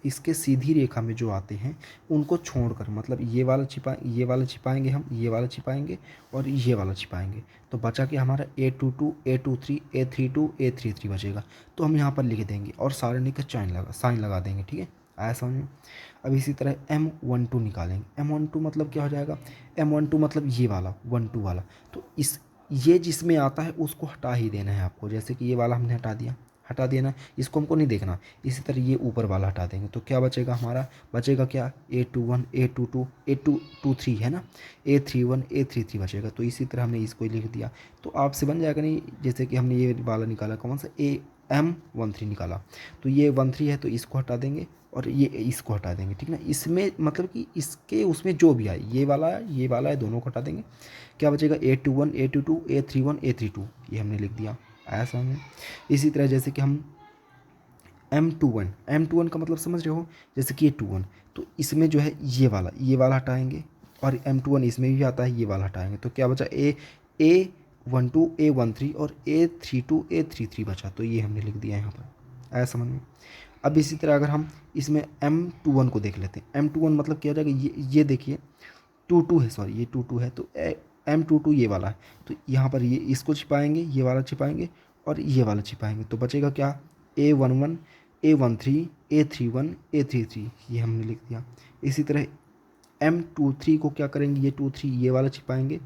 इसके सीधी रेखा में जो आते हैं उनको छोड़कर, मतलब ये वाला छिपाएंगे हम, ये वाला छिपाएंगे और ये वाला छिपाएंगे, तो बचा कि हमारा A22, A23, A32, A33 बचेगा। तो हम यहाँ पर लिख देंगे और सारणी का साइन लगा देंगे, ठीक है, आया समझ में। अब इसी तरह M12 निकालेंगे। M12 मतलब क्या हो जाएगा, M12 मतलब ये वाला 12 वाला, तो ये जिसमें आता है उसको हटा ही देना है आपको। जैसे कि ये वाला हमने हटा देना, इसको हमको नहीं देखना। इसी तरह ये ऊपर वाला हटा देंगे, तो क्या बचेगा हमारा, बचेगा क्या A21, A22, A223 है ना, A31, A33 बचेगा। तो इसी तरह हमने इसको लिख दिया, तो आपसे बन जाएगा नहीं। जैसे कि हमने ये वाला निकाला, कौन सा M13 निकाला, तो ये 13 है तो इसको हटा देंगे और ये इसको हटा देंगे, ठीक ना। इसमें मतलब कि इसके उसमें जो भी आए, ये वाला है, दोनों को हटा देंगे। क्या बचेगा A21, A22, A31, A32, ये हमने लिख दिया, आया समझ में। इसी तरह जैसे कि हम M21 का मतलब समझ रहे हो, जैसे कि ये 21, तो इसमें जो है ये वाला हटाएंगे, और M21 इसमें भी आता है, ये वाला हटाएंगे, तो क्या बचा A12, A13 और A32, A33 बचा, तो ये हमने लिख दिया यहाँ पर, आया समझ में। अब इसी तरह अगर हम इसमें M21 को देख लेते हैं, M21 मतलब क्या हो जाएगा, ये देखिए 22 है, सॉरी ये 22 है, तो M22 ये वाला है, तो यहाँ पर ये इसको छिपाएंगे, ये वाला छिपाएंगे और ये वाला छिपाएंगे, तो बचेगा क्या A11, A13, A31, A33, ये हमने लिख दिया। इसी तरह M23 को क्या करेंगे, ये 23 ये वाला छिपाएंगे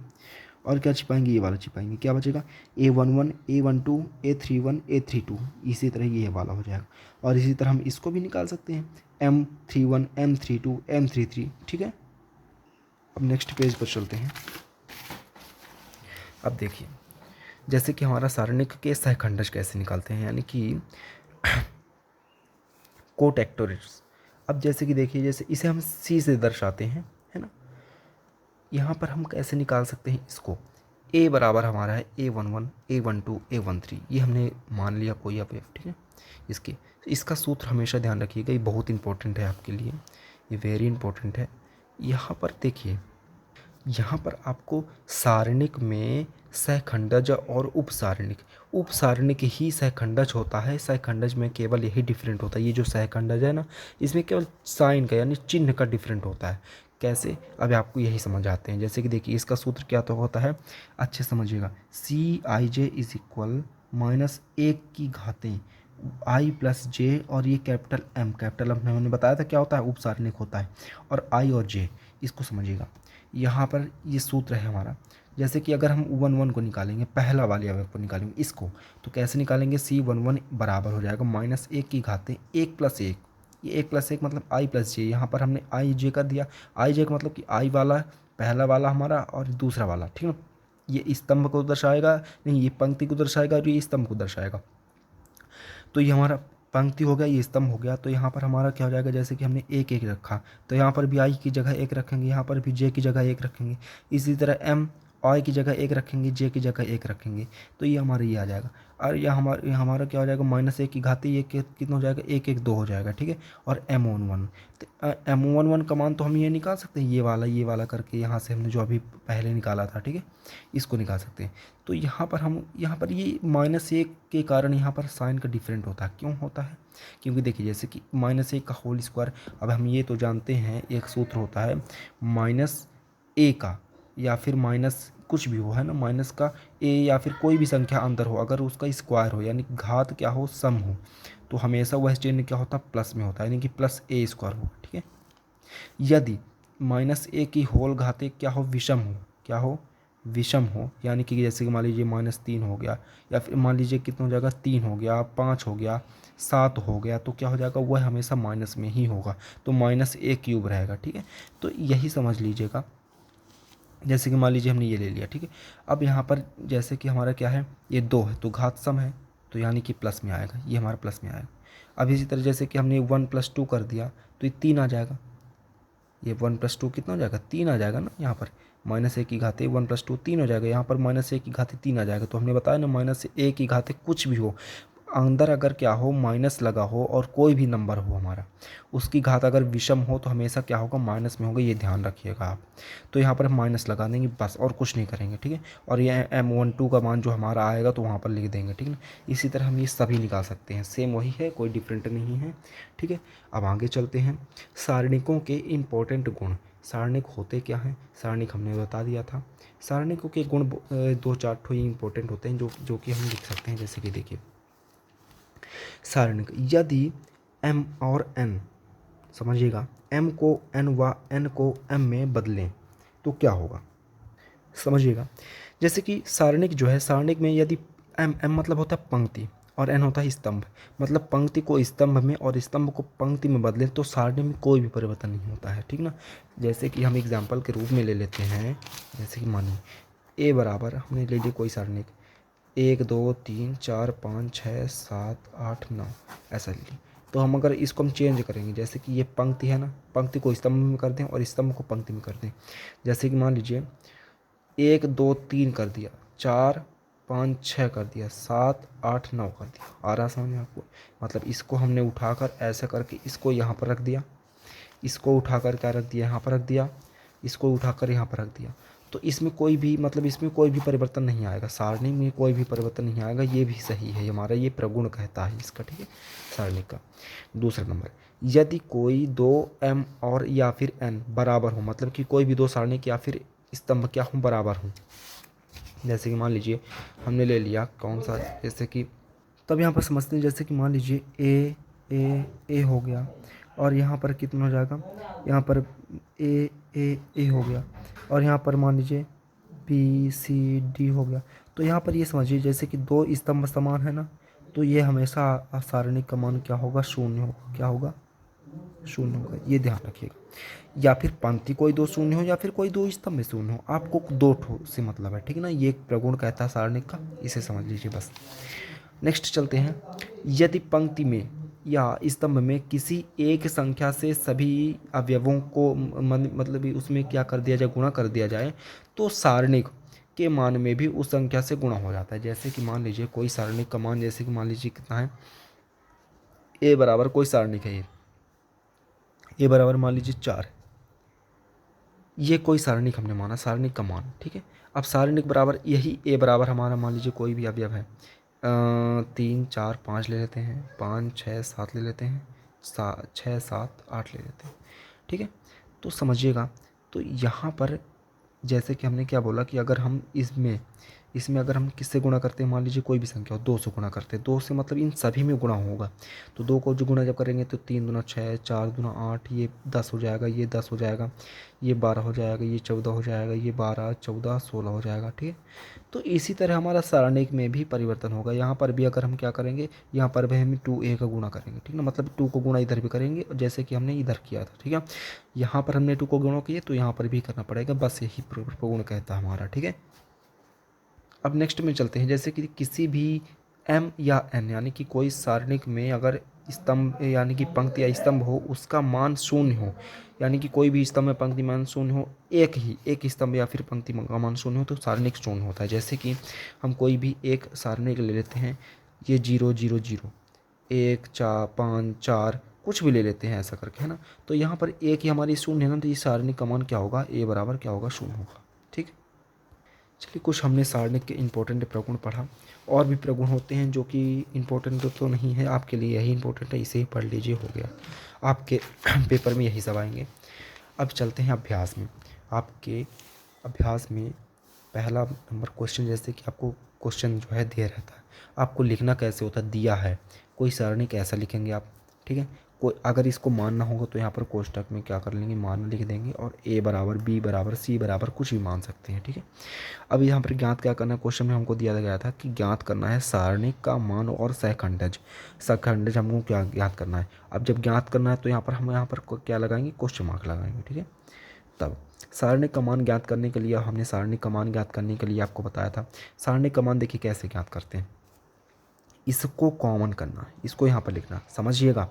और क्या छिपाएंगे, ये वाला छिपाएंगे, क्या बचेगा A11, A12, A31, A32, इसी तरह ये वाला हो जाएगा। और इसी तरह हम इसको भी निकाल सकते हैं, M31, M32, M33, ठीक है। अब नेक्स्ट पेज पर चलते हैं। अब देखिए, जैसे कि हमारा सारणिक के सहखंडज कैसे निकालते हैं, यानी कि कोटैक्टोरिड्स। अब जैसे कि देखिए, जैसे इसे हम C से दर्शाते हैं, है ना, यहाँ पर हम कैसे निकाल सकते हैं इसको, a बराबर हमारा है a11 a12 a13, ये हमने मान लिया कोई अब ठीक है। इसका सूत्र हमेशा ध्यान रखिएगा, ये बहुत इंपॉर्टेंट है आपके लिए, ये वेरी इंपॉर्टेंट है। यहाँ पर देखिए, यहाँ पर आपको सारणिक में सहखंडज और उपसारणिक ही सहखंडज होता है। सहखंडज में केवल यही डिफरेंट होता है, ये जो सहखंडज है ना, इसमें केवल साइन का यानी चिन्ह का डिफरेंट होता है। कैसे, अब आपको यही समझ आते हैं। जैसे कि देखिए, इसका सूत्र क्या तो होता है, अच्छे समझिएगा, Cij इज इक्वल माइनस 1 की घातें i प्लस जे, और ये कैपिटल M हमने बताया था क्या होता है, उपसारणिक होता है, और i और j, इसको समझिएगा। यहाँ पर ये सूत्र है हमारा। जैसे कि अगर हम U11 को निकालेंगे, पहला वाले अवयव को निकालेंगे इसको, तो कैसे निकालेंगे, C11 बराबर हो जाएगा माइनस 1 की घातें 1 प्लस 1, ये 1 प्लस 1 मतलब i प्लस जे। यहाँ पर हमने i j कर दिया, i j का मतलब कि i वाला पहला वाला हमारा और दूसरा वाला, ठीक है। ये स्तंभ को दर्शाएगा, नहीं ये पंक्ति को दर्शाएगा और ये स्तंभ को दर्शाएगा। तो ये हमारा पंक्ति हो गया, ये स्तंभ हो गया। तो यहाँ पर हमारा क्या हो जाएगा, जैसे कि हमने एक एक रखा, तो यहाँ पर भी आई की जगह एक रखेंगे, यहाँ पर भी जे की जगह एक रखेंगे। इसी तरह एम आई की जगह एक रखेंगे, जे की जगह एक रखेंगे, तो ये हमारा ये आ जाएगा। और यह हमारा क्या हो जाएगा, माइनस 1 की घाती, ये कितना हो जाएगा, 1 1 2 हो जाएगा, ठीक है। और M11, तो M11 का मान तो हम ये निकाल सकते हैं, ये वाला करके यहाँ से हमने जो अभी पहले निकाला था, ठीक है, इसको निकाल सकते हैं। तो यहाँ पर ये माइनस 1 के कारण यहाँ पर साइन का डिफरेंट होता है। क्यों होता है, क्योंकि देखिए, जैसे कि माइनस 1 का होल स्क्वायर, अब हम ये तो जानते हैं एक सूत्र होता है माइनस ए का, या फिर माइनस कुछ भी हो, है ना, माइनस का ए या फिर कोई भी संख्या अंदर हो, अगर उसका स्क्वायर हो यानी घात क्या हो, सम हो, तो हमेशा वह चिन्ह क्या होता है, प्लस में होता है, यानी कि प्लस ए स्क्वायर होगा, ठीक है। यदि माइनस ए की होल घाते क्या हो, विषम हो, क्या हो, विषम हो, यानी कि जैसे कि मान लीजिए -3 हो गया, या फिर मान लीजिए कितना हो जाएगा, 3 हो गया, 5 हो गया, 7 हो गया, तो क्या हो जाएगा, वह हमेशा माइनस में ही होगा, तो -a³ रहेगा, ठीक है। तो यही समझ लीजिएगा। जैसे कि मान लीजिए हमने ये ले लिया, ठीक है। अब यहाँ पर जैसे कि हमारा क्या है, ये 2 है, तो घात सम है, तो यानी कि प्लस में आएगा, ये हमारा प्लस में आएगा। अब इसी तरह जैसे कि हमने 1 + 2 कर दिया, तो ये 3 आ जाएगा, ये 1 + 2 कितना हो जाएगा, 3 आ जाएगा ना। यहाँ पर -a की घाते 1 + 2 3 हो जाएगा, यहाँ पर -a की घाते 3 आ जाएगा। तो हमने बताया ना, -a की घाते कुछ भी हो, अंदर अगर क्या हो, माइनस लगा हो और कोई भी नंबर हो हमारा, उसकी घात अगर विषम हो तो हमेशा क्या होगा, माइनस में होगा, ये ध्यान रखिएगा आप। तो यहाँ पर हम माइनस लगा देंगे बस, और कुछ नहीं करेंगे, ठीक है। और ये M12 का मान जो हमारा आएगा तो वहाँ पर लिख देंगे, ठीक है ना। इसी तरह हम ये सभी निकाल सकते हैं, सेम वही है, कोई डिफरेंट नहीं है, ठीक है। अब आगे चलते हैं, सारणिकों के इम्पोर्टेंट गुण। सारणिक होते क्या हैं, सारणिक हमने बता दिया था। सारणिकों के गुण 2-4 ठो इंपॉर्टेंट होते हैं जो कि हम लिख सकते हैं। जैसे कि देखिए, सारणिक, यदि m और n, समझिएगा, m को n व n को m में बदलें तो क्या होगा, समझिएगा। जैसे कि सारणिक जो है, सारणिक में यदि m मतलब होता है पंक्ति और n होता है स्तंभ, मतलब पंक्ति को स्तंभ में और स्तंभ को पंक्ति में बदलें तो सारणी में कोई भी परिवर्तन नहीं होता है, ठीक ना। जैसे कि हम एग्जाम्पल के रूप में ले लेते हैं, जैसे कि मानिए a बराबर, हमने ले लिया कोई सारणिक 1 2 3 4 5 6 7 8 9, ऐसा लीजिए। तो हम अगर इसको हम चेंज करेंगे, जैसे कि ये पंक्ति है ना, पंक्ति को स्तंभ में कर दें और स्तंभ को पंक्ति में कर दें। जैसे कि मान लीजिए 1 2 3 कर दिया, 4 5 6 कर दिया, 7 8 9 कर दिया, आ रहा समझ में आपको। मतलब इसको हमने उठाकर ऐसा करके इसको यहाँ पर रख दिया, इसको उठाकर क्या रख दिया, यहाँ पर रख दिया, इसको उठाकर यहाँ पर रख दिया। तो इसमें कोई भी मतलब इसमें कोई भी परिवर्तन नहीं आएगा, सारणी में कोई भी परिवर्तन नहीं आएगा, ये भी सही है हमारा, ये प्रगुण कहता है इसका, ठीक है, सारणी का। दूसरा नंबर, यदि कोई 2 m और या फिर n बराबर हो, मतलब कि कोई भी 2 सारणिक या फिर स्तंभ क्या हो, बराबर हो। जैसे कि मान लीजिए हमने ले लिया कौन सा, जैसे कि तब यहाँ पर समझते हैं, जैसे कि मान लीजिए ए हो गया, और यहाँ पर कितना हो जाएगा, यहाँ पर ए हो गया, और यहाँ पर मान लीजिए BCD हो गया। तो यहाँ पर ये समझिए, जैसे कि 2 स्तंभ समान है ना, तो ये हमेशा सारणिक का मान क्या होगा, 0 होगा, क्या होगा, 0 होगा, ये ध्यान रखिएगा। या फिर पंक्ति कोई 2 शून्य हो या फिर कोई 2 स्तंभ 0 हो, आपको 2 ठो से मतलब है, ठीक है ना। ये एक प्रगुण कहता है सारणिक का, इसे समझ लीजिए बस। नेक्स्ट चलते हैं, यदि पंक्ति में या स्तंभ में किसी एक संख्या से सभी अवयवों को मतलब उसमें क्या कर दिया जाए, गुणा कर दिया जाए, तो सारणिक के मान में भी उस संख्या से गुणा हो जाता है। जैसे कि मान लीजिए कोई सारणिक का मान, जैसे कि मान लीजिए कितना है, ए बराबर कोई सारणिक है, ए बराबर मान लीजिए 4, ये कोई सारणिक हमने माना, सारणिक का मान, ठीक है। अब सारणिक बराबर यही ए बराबर हमारा मान लीजिए कोई भी अवयव है, 3 4 5 ले लेते हैं, 5 6 7 ले लेते हैं, 6 7 8 ले लेते हैं, ठीक है। तो समझिएगा, तो यहाँ पर जैसे कि हमने क्या बोला कि अगर हम इसमें इसमें अगर हम किससे गुणा करते हैं, मान लीजिए कोई भी संख्या हो, 2 से गुणा करते हैं, 2 से मतलब इन सभी में गुणा होगा, तो 2 को जो गुणा जब करेंगे तो 3 दूना 6, 4 दूना 8, ये 10 हो जाएगा, ये 10 हो जाएगा, ये 12 हो जाएगा, ये 14 हो जाएगा, ये 12 14 16 हो जाएगा, ठीक है। तो इसी तरह हमारा सारणिक में भी परिवर्तन होगा। यहाँ पर भी अगर हम क्या करेंगे, यहाँ पर भी हम 2a का गुणा करेंगे, ठीक है ना, मतलब 2 को गुणा इधर भी करेंगे जैसे कि हमने इधर किया था, ठीक है। यहाँ पर हमने 2 को गुणा किया तो यहाँ पर भी करना पड़ेगा, बस यही प्रगुण कहता है हमारा, ठीक है। अब नेक्स्ट में चलते हैं, जैसे कि किसी भी m या n यानी कि कोई सारणिक में अगर स्तंभ यानी कि पंक्ति या स्तंभ हो, उसका मान शून्य हो, यानी कि कोई भी स्तंभ में पंक्ति मान शून्य हो, एक स्तंभ या फिर पंक्ति का मान शून्य हो, तो सारणिक शून्य होता है। जैसे कि हम कोई भी एक सारणिक ले लेते हैं, ये 0 0 0 1 4 5 4 कुछ भी ले लेते हैं ऐसा करके, है ना। तो यहाँ पर एक ही हमारी शून्य है ना, तो ये सारणिक का मान क्या होगा, ए बराबर क्या होगा, शून्य होगा, ठीक है। चलिए, कुछ हमने सारणिक के इंपॉर्टेंट प्रगुण पढ़ा, और भी प्रगुण होते हैं जो कि इंपॉर्टेंट तो नहीं है, आपके लिए यही इंपॉर्टेंट है, इसे ही पढ़ लीजिए, हो गया, आपके पेपर में यही सब आएंगे। अब चलते हैं अभ्यास में। आपके अभ्यास में पहला नंबर क्वेश्चन, जैसे कि आपको क्वेश्चन जो है दिया रहता है, आपको लिखना कैसे होता है, दिया है कोई सारणिक ऐसा लिखेंगे आप, ठीक है। कोई अगर इसको मानना होगा तो यहाँ पर कोष्टक में क्या कर लेंगे, मान लिख देंगे, और a बराबर b बराबर c बराबर कुछ भी मान सकते हैं, ठीक है। अब यहाँ पर ज्ञात क्या करना है, क्वेश्चन में हमको दिया गया था कि ज्ञात करना है सारणिक का मान और सहखंडज, सहखंडज हमको क्या ज्ञात करना है। अब जब ज्ञात करना है तो हम यहाँ पर क्या लगाएंगे, क्वेश्चन मार्क लगाएंगे, ठीक है। तब सारणिक का मान ज्ञात करने के लिए, हमने सारणिक का मान ज्ञात करने के लिए आपको बताया था, सारणिक का मान देखिए कैसे ज्ञात करते हैं, इसको कॉमन करना, इसको यहाँ पर लिखना, समझिएगा,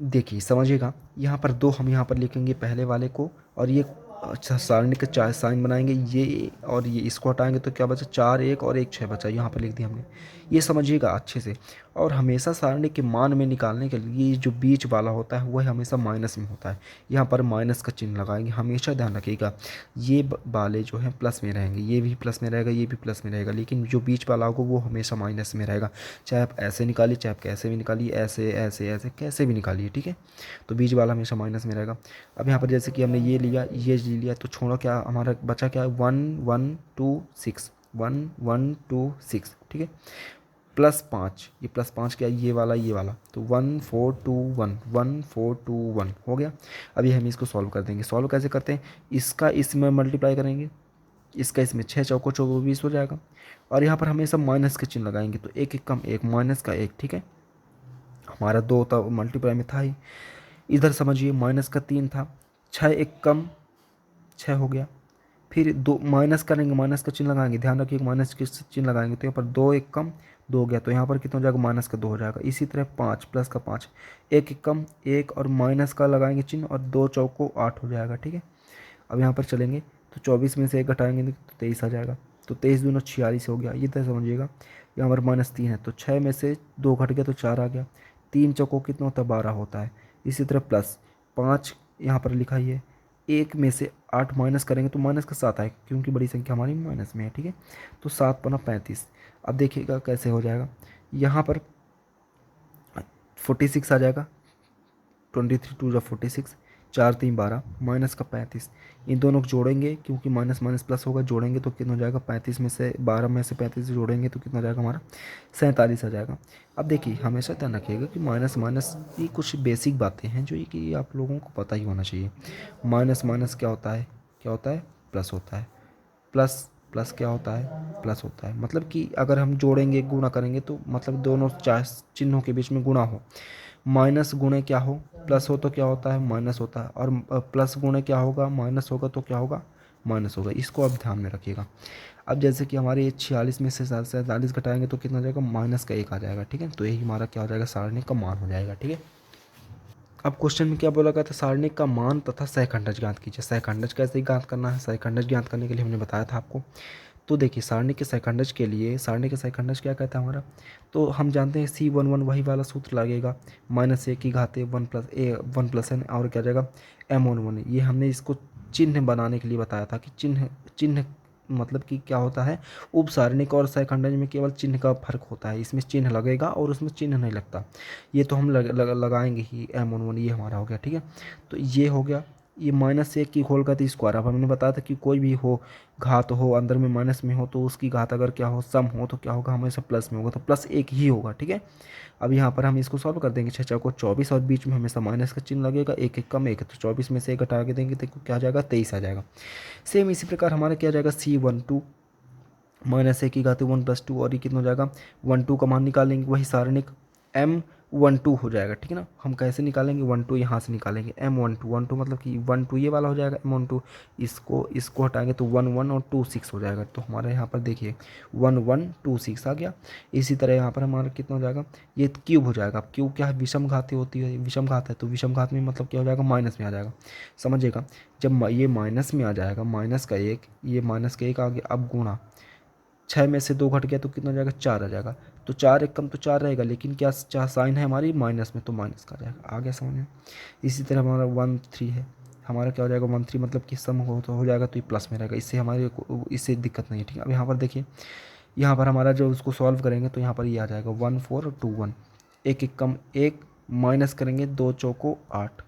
देखिए समझिएगा, यहाँ पर 2 हम यहाँ पर लिखेंगे पहले वाले को, और ये अच्छा सारणी का 4 साइन बनाएंगे, ये और ये इसको हटाएंगे तो क्या बचा, 4 1 और 1 6 बचा, यहाँ पर लिख दिया हमने, ये समझिएगा अच्छे से। और हमेशा सारणी के मान में निकालने के लिए जो बीच वाला होता है वह हमेशा माइनस में होता है, यहाँ पर माइनस का चिन्ह लगाएंगे, हमेशा ध्यान रखिएगा। ये वाले जो हैं प्लस में रहेंगे, ये भी प्लस में रहेगा, ये भी प्लस में रहेगा, लेकिन जो बीच वाला होगा वो हमेशा माइनस में रहेगा, चाहे आप ऐसे निकालिए, चाहे आप कैसे भी निकालिए, ऐसे ऐसे ऐसे कैसे भी निकालिए, ठीक है। तो बीच वाला हमेशा माइनस में रहेगा। अब यहाँ पर जैसे कि हमने ये लिया, ये लिया, तो छोड़ो, क्या हमारा बचा, क्या 1 1 2 6, 1 1 2 6, ठीक है। +5, ये +5 क्या, ये वाला, तो 1 4 2 1, 1 4 2 1 हो गया। अभी हम इसको सॉल्व कर देंगे। सॉल्व कैसे करते हैं, इसका इसमें मल्टीप्लाई करेंगे, इसका इसमें 6 चौको 24 हो जाएगा, और यहाँ पर हमेशा माइनस के चिन्ह लगाएंगे, तो एक एक कम एक, माइनस का 1, ठीक है। हमारा 2 तो मल्टीप्लाई में था ही, इधर समझिए माइनस का 3 था, 6 एक कम 6 हो गया, फिर 2 माइनस करेंगे, माइनस का चिन्ह लगाएंगे, ध्यान रखिए माइनस के चिन्ह लगाएंगे, तो यहाँ पर 2 एक कम 2 हो गया, तो यहाँ पर कितना हो जाएगा, माइनस का 2 हो जाएगा। इसी तरह 5 प्लस का 5, एक एक कम 1 और माइनस का लगाएंगे चिन्ह, और 2 चौको 8 हो जाएगा, ठीक है। अब यहाँ पर चलेंगे तो 24 में से 1 घटाएंगे तो 23 आ जाएगा, तो 23 दूना 46 हो गया, ये तरह समझिएगा। यहाँ पर -3 है, तो 6 में से 2 घट गया तो 4 आ गया, 3 चौको कितना होता है, 12 होता है। इसी तरह +5 यहाँ पर लिखा ही है, 1 में से 8 माइनस करेंगे तो माइनस का 7 आए, क्योंकि बड़ी संख्या हमारी माइनस में है, ठीक है। तो 7 पना 35। अब देखिएगा कैसे हो जाएगा, यहाँ पर 46 आ जाएगा, 23 2 46, 4 3 12, माइनस का 35, इन दोनों को जोड़ेंगे, क्योंकि माइनस माइनस प्लस होगा, जोड़ेंगे तो कितना हो जाएगा, 35 में से 12 में से 35 जोड़ेंगे तो कितना हो जाएगा हमारा, 47 आ जाएगा। अब देखिए हमेशा ध्यान रखिएगा कि माइनस माइनस ये कुछ बेसिक बातें हैं जो कि आप लोगों को पता ही होना चाहिए। माइनस माइनस क्या होता है, क्या होता है, प्लस होता है, प्लस प्लस क्या होता है, प्लस होता है, मतलब कि अगर हम जोड़ेंगे गुणा करेंगे तो मतलब दोनों चिन्हों के बीच में गुणा हो, माइनस गुणे क्या हो, प्लस हो तो क्या होता है, माइनस होता है, और प्लस गुणे क्या होगा, माइनस होगा तो क्या होगा, माइनस होगा। इसको आप ध्यान में रखिएगा। अब जैसे कि हमारे ये 46 में से 47 घटाएंगे तो कितना हो जाएगा, -1 आ जाएगा। ठीक है, तो यही हमारा क्या हो जाएगा, सारणिक का मान हो जाएगा। ठीक है, अब क्वेश्चन में क्या बोला गया था, सारणिक का मान तथा सहखंडज ज्ञात कीजिए। सहखंडज कैसे ज्ञात करना है, सहखंडज ज्ञात करने के लिए हमने बताया था आपको। तो देखिए सारणी के सहखंडज के लिए, सारणी के सहखंडज क्या कहता है हमारा, तो हम जानते हैं C11 वही वाला सूत्र लगेगा, -a की घाते 1 + n और क्या जाएगा M11। ये हमने इसको चिन्ह बनाने के लिए बताया था कि चिन्ह चिन्ह मतलब कि क्या होता है, उप सारणिक और सहखंडज में केवल चिन्ह का फर्क होता है, इसमें चिन्ह लगेगा और उसमें चिन्ह नहीं लगता। ये तो हम लगाएंगे ही M11, ये हमारा हो गया। ठीक है, तो ये हो गया, ये -1 की होल का स्क्वायर। अब हमने बताया था कि कोई भी हो घात हो अंदर में माइनस में हो तो उसकी घात अगर क्या हो सम हो तो क्या होगा, हमेशा प्लस में होगा, तो +1 ही होगा। ठीक है, अब यहाँ पर हम इसको सॉल्व कर देंगे, 6 को 24 और बीच में हमेशा माइनस का चिन्ह लगेगा, एक एक कम एक, तो 24 में से 1 घटा के देंगे तो क्या आ जाएगा, 23 आ जाएगा। सेम इसी प्रकार हमारा क्या आ जाएगा, C12 -1 की घात 1 + 2 और ये कितना हो जाएगा, 12 का मान निकालेंगे, वही सारणिक M12 हो जाएगा। ठीक है ना, हम कैसे निकालेंगे, 12 यहाँ से निकालेंगे, M12 मतलब कि 12 ये वाला हो जाएगा M12, इसको हटाएंगे तो 11 और 26 हो जाएगा। तो हमारे यहाँ पर देखिए 1126 आ गया। इसी तरह यहाँ पर हमारा कितना हो जाएगा, ये क्यूब हो जाएगा। अब क्यूब क्या है, विषम घाती होती है, विषम घात है तो विषम घात में मतलब क्या हो जाएगा, माइनस में आ जाएगा। समझिएगा, जब ये माइनस में आ जाएगा, -1 ये -1 आ गया, अब गुणा 6 में से 2 घट गया तो कितना हो जाएगा, 4 आ जाएगा। तो 4 एक कम तो 4 रहेगा, लेकिन क्या चार साइन है हमारी माइनस में, तो माइनस का जाएगा। आ गया समझ में। इसी तरह हमारा 13 है, हमारा क्या हो जाएगा 13 मतलब कि सम हो जाएगा तो ये प्लस में रहेगा, इससे हमारे इससे दिक्कत नहीं है। ठीक है, अब यहाँ पर देखिए, यहाँ पर हमारा जो उसको सॉल्व करेंगे तो यहाँ पर ये आ जाएगा 1 4 और 2 1, एक एक कम एक, माइनस करेंगे 2 चौको 8,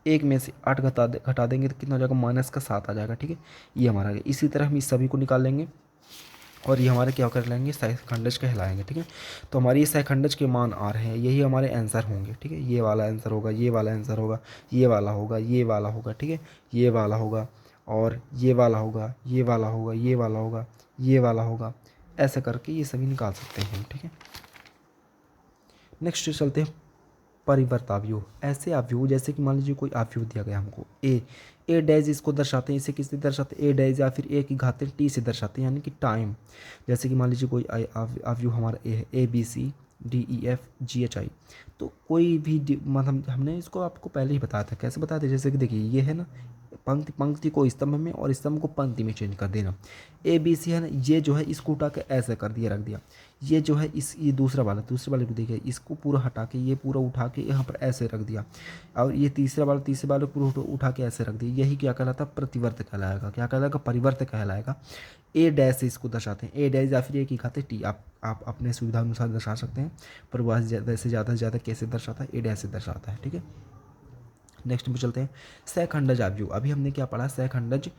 एक में से 8 घटा देंगे तो कितना हो जाएगा, -7 आ जाएगा। ठीक है, ये हमारा आ गया। इसी तरह हम इस सभी को निकाल लेंगे और ये हमारे क्या कर लेंगे, सहखंडज कहलाएंगे। ठीक है, तो हमारे ये सहखंडज के मान आ रहे हैं, यही हमारे आंसर होंगे। ठीक है, ये वाला आंसर होगा, ये वाला आंसर होगा, ये वाला होगा, ये वाला होगा। ठीक है, ये वाला होगा और ये वाला होगा, ये वाला होगा, ये वाला होगा, ये वाला होगा, ऐसा करके ये सभी निकाल सकते हैं हम। ठीक है, नेक्स्ट चलते हैं परिवर्त अवयव। ऐसे अवयव जैसे कि मान लीजिए कोई अवयव दिया गया हमको ए डैज, इसको दर्शाते हैं, इसे किससे दर्शाते हैं, ए डैज या फिर ए की घात टी से दर्शाते हैं, यानी कि टाइम। जैसे कि मान लीजिए कोई अवयव हमारा ए है, ABCDEFGHI, तो कोई भी मतलब हमने इसको आपको पहले ही बताया था, कैसे बताया था, जैसे कि देखिए ये है ना, पंक्ति को स्तंभ में और स्तंभ को पंक्ति में चेंज कर देना। ABC है ना, ये जो है इसको उठा के ऐसे कर दिया, रख दिया। ये जो है ये दूसरे वाले को देखिए, इसको पूरा हटा के ये पूरा उठा के यहाँ पर ऐसे रख दिया, और ये तीसरे वाले को पूरा उठा के ऐसे रख दिया। यही क्या कहलाता है, प्रतिवर्त कहलाएगा। क्या कहलाएगा, परिवर्त कहलाएगा। ए डैश से इसको दर्शाते हैं, ए डैश या फिर ए की खाते टी, आप अपने सुविधा अनुसार दर्शा सकते हैं, पर वह ज़्यादा से ज़्यादा कैसे दर्शाता है, ए डैश से दर्शाता है। ठीक है, नेक्स्ट में चलते हैं सहखंडज अवयव। अभी हमने क्या पढ़ा, सहखंडज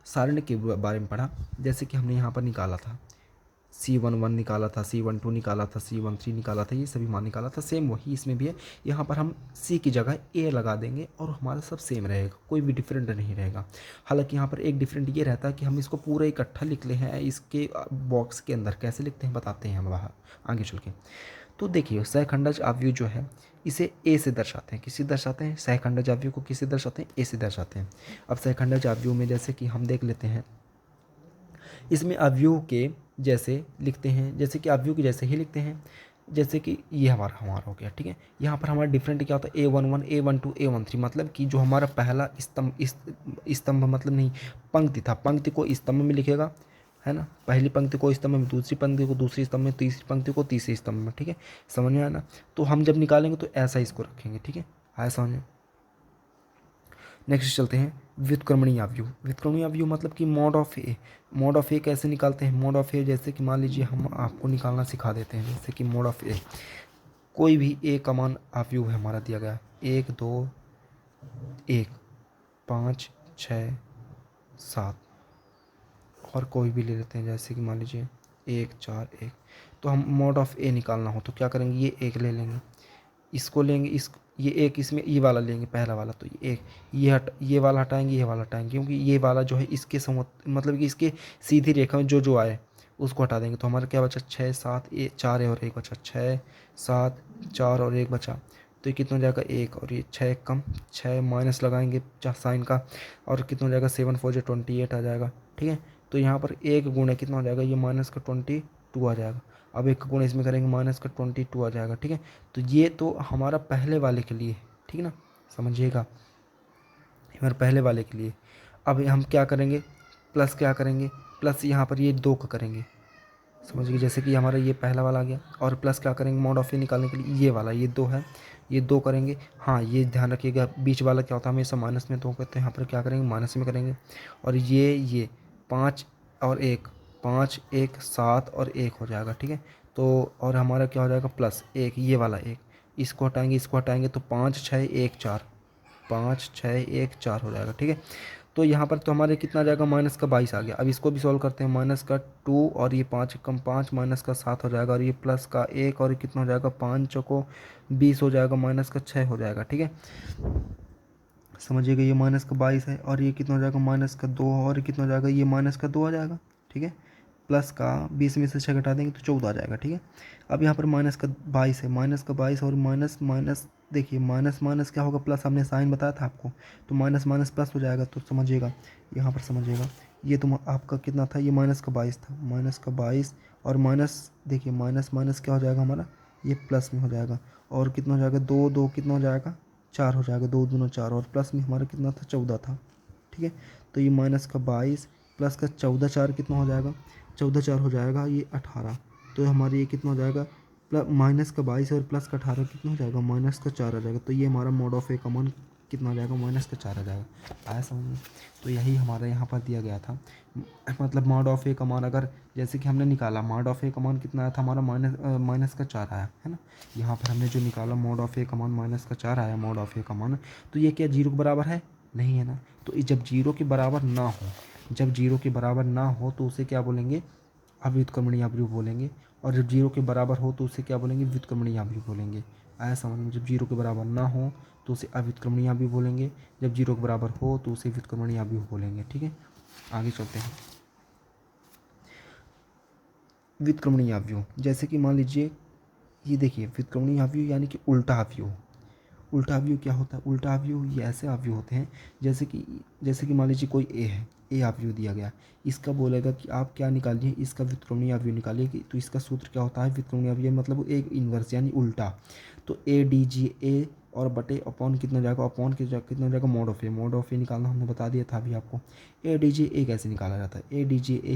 सारणी के बारे में पढ़ा। जैसे कि हमने यहाँ पर निकाला था C11 निकाला था, C12 निकाला था, C13 निकाला था, ये सभी मान निकाला था। सेम वही इसमें भी है, यहाँ पर हम C की जगह A लगा देंगे और हमारा सब सेम रहेगा, कोई भी डिफरेंट नहीं रहेगा। हालांकि यहाँ पर एक डिफरेंट ये रहता है कि हम इसको पूरा इकट्ठा लिख ले हैं इसके बॉक्स के अंदर, कैसे लिखते हैं बताते हैं हम वहाँ आगे चल के। तो देखिए सहखंडज अवयव जो है इसे ए से दर्शाते हैं, किसी दर्शाते हैं, सहखंडज अवयव को किसे दर्शाते हैं, ए से दर्शाते हैं। अब सहखंडज अवयव में जैसे कि हम देख लेते हैं, इसमें अवयव के जैसे लिखते हैं, जैसे कि अवयव के जैसे ही लिखते हैं, जैसे कि ये हमारा हो गया। ठीक है, यहाँ पर हमारा डिफरेंट क्या होता है, A11 A12 A13, मतलब कि जो हमारा पहला स्तंभ मतलब नहीं, पंक्ति था, पंक्ति को स्तंभ में लिखेगा, है ना, पहली पंक्ति को स्तंभ में, दूसरी पंक्ति को दूसरी स्तंभ में, तीसरी पंक्ति को तीसरे स्तंभ में। ठीक है, समझ में आया ना, तो हम जब निकालेंगे तो ऐसा इसको रखेंगे। ठीक है, आया समझ में। नेक्स्ट चलते हैं व्युत्क्रमणीय अवयव। व्युत्क्रमणीय अवयव मतलब कि mod of A. Mod of A कैसे निकालते हैं, मॉड ऑफ ए जैसे कि मान लीजिए हम आपको निकालना सिखा देते हैं। जैसे कि मॉड ऑफ ए, कोई भी ए का मान अवयव है हमारा दिया गया, 1 2 1 5 6 7, और कोई भी ले लेते हैं, जैसे कि मान लीजिए 1 4 1। तो हम मॉड ऑफ ए निकालना हो तो क्या करेंगे, ये एक ले लेंगे, इसको लेंगे, ये एक इसमें ये वाला लेंगे पहला वाला, तो ये एक, ये वाला हटाएंगे, ये वाला हटाएंगे, क्योंकि ये वाला जो है इसके मतलब कि इसके सीधी रेखा में जो आए उसको हटा देंगे। तो हमारा क्या बचा, 6 7 4 है और एक बचा, 6 7 4 और एक बचा, तो ये कितना हो जाएगा, एक, और ये 6 कम 6 माइनस लगाएंगे साइन का, और कितना हो जाएगा, 7 4 28 आ जाएगा। ठीक है, तो यहाँ पर एक गुणा कितना हो जाएगा, ये -22 आ जाएगा। अब एक गुणा इसमें करेंगे -22 आ जाएगा, ठीक है। तो ये तो हमारा पहले वाले के लिए, ठीक है ना, समझिएगा, हमारे पहले वाले के लिए। अब हम क्या करेंगे, प्लस क्या करेंगे, प्लस यहाँ पर ये 2 का करेंगे, समझ गए, जैसे कि हमारा ये पहला वाला आ गया। और प्लस क्या करेंगे मॉड ऑफ ए निकालने के लिए, ये वाला, ये 2 है, ये 2 करेंगे। हाँ, ये ध्यान रखिएगा, बीच वाला क्या होता है हमेशा माइनस में, तो कहते हैं यहाँ पर क्या करेंगे माइनस में करेंगे। और ये 5 और 1, 5 1 7 और 1 हो जाएगा, ठीक है। तो और हमारा क्या हो जाएगा प्लस 1, ये वाला 1, इसको हटाएंगे तो 5 6 1 4, 5 6 1 4 हो जाएगा, ठीक है। तो यहाँ पर तो हमारे कितना आ जाएगा, -22 आ गया। अब इसको भी सॉल्व करते हैं, -2 और ये 5 कम 5 -7 हो जाएगा, और ये +1 और ये कितना हो जाएगा, 5 चौको 20 हो जाएगा, -6 हो जाएगा, ठीक है। समझिएगा, ये -22 है, और ये कितना हो जाएगा, -2, और ये कितना हो जाएगा, ये -2 आ जाएगा, ठीक है। प्लस का 20 में से 6 घटा देंगे तो 14 आ जाएगा, ठीक है। अब यहाँ पर -22 है, -22 और माइनस माइनस, देखिए माइनस माइनस क्या होगा, प्लस हमने साइन बताया था आपको, तो माइनस माइनस प्लस हो जाएगा। तो समझिएगा, यहाँ पर समझिएगा, ये तो आपका कितना था, ये -22 था, -22 और माइनस, देखिए माइनस माइनस क्या हो जाएगा हमारा, ये प्लस में हो जाएगा। और कितना हो जाएगा, 2 2 कितना हो जाएगा, 4 हो जाएगा, 2 दूना 4, और प्लस में हमारा कितना था, 14 था, ठीक है। तो ये -22 प्लस का 14 4 कितना हो जाएगा, 14 4 हो जाएगा, ये 18। तो हमारे ये कितना हो जाएगा, -22 और प्लस का 18 कितना हो जाएगा, -4 आ जाएगा। तो ये हमारा मॉड ऑफ ए का मान कितना आ जाएगा, -4 आ जाएगा। आया समझ में। तो यही हमारा यहाँ पर दिया गया था, मतलब मॉड ऑफ ए का मान, अगर जैसे कि हमने निकाला मॉड ऑफ ए का मान कितना आया था हमारा, -4 आया है ना। यहाँ पर हमने जो निकाला मॉड ऑफ ए का मान -4 आया, मॉड ऑफ ए का मान, तो ये क्या 0 के बराबर है, नहीं है ना। तो जब 0 के बराबर ना हो, जब 0 के बराबर ना हो तो उसे क्या बोलेंगे, अव्युत्क्रमणीय अवयव बोलेंगे। और जब 0 के बराबर हो तो उसे क्या बोलेंगे, व्युत्क्रमणीय अवयव बोलेंगे। आया समझ में। जब 0 के बराबर ना हो तो उसे अव्युत्क्रमणीय अवयव बोलेंगे, जब 0 के बराबर हो तो उसे व्युत्क्रमणीय अवयव बोलेंगे, ठीक है। आगे चलते हैं। व्युत्क्रमणीय अवयव, जैसे कि मान लीजिए, ये देखिए व्युत्क्रमणीय अवयव यानी कि उल्टा अवयव। उल्टा अवयव क्या होता है, उल्टा अवयव ये ऐसे अवयव होते हैं, जैसे कि मान लीजिए कोई ए है, ए अवयव दिया गया, इसका बोलेगा कि आप क्या निकालिए, इसका व्युत्क्रमणीय अवयव निकालिए। तो इसका सूत्र क्या होता है, व्युत्क्रमणीय अवयव मतलब एक इन्वर्स यानी उल्टा। तो ए और बटे अपॉन कितना जाएगा, अपॉन कितना जाएगा, mod of A. Mod of A निकालना हमने बता दिया था अभी आपको। ए कैसे निकाला जाता है, ए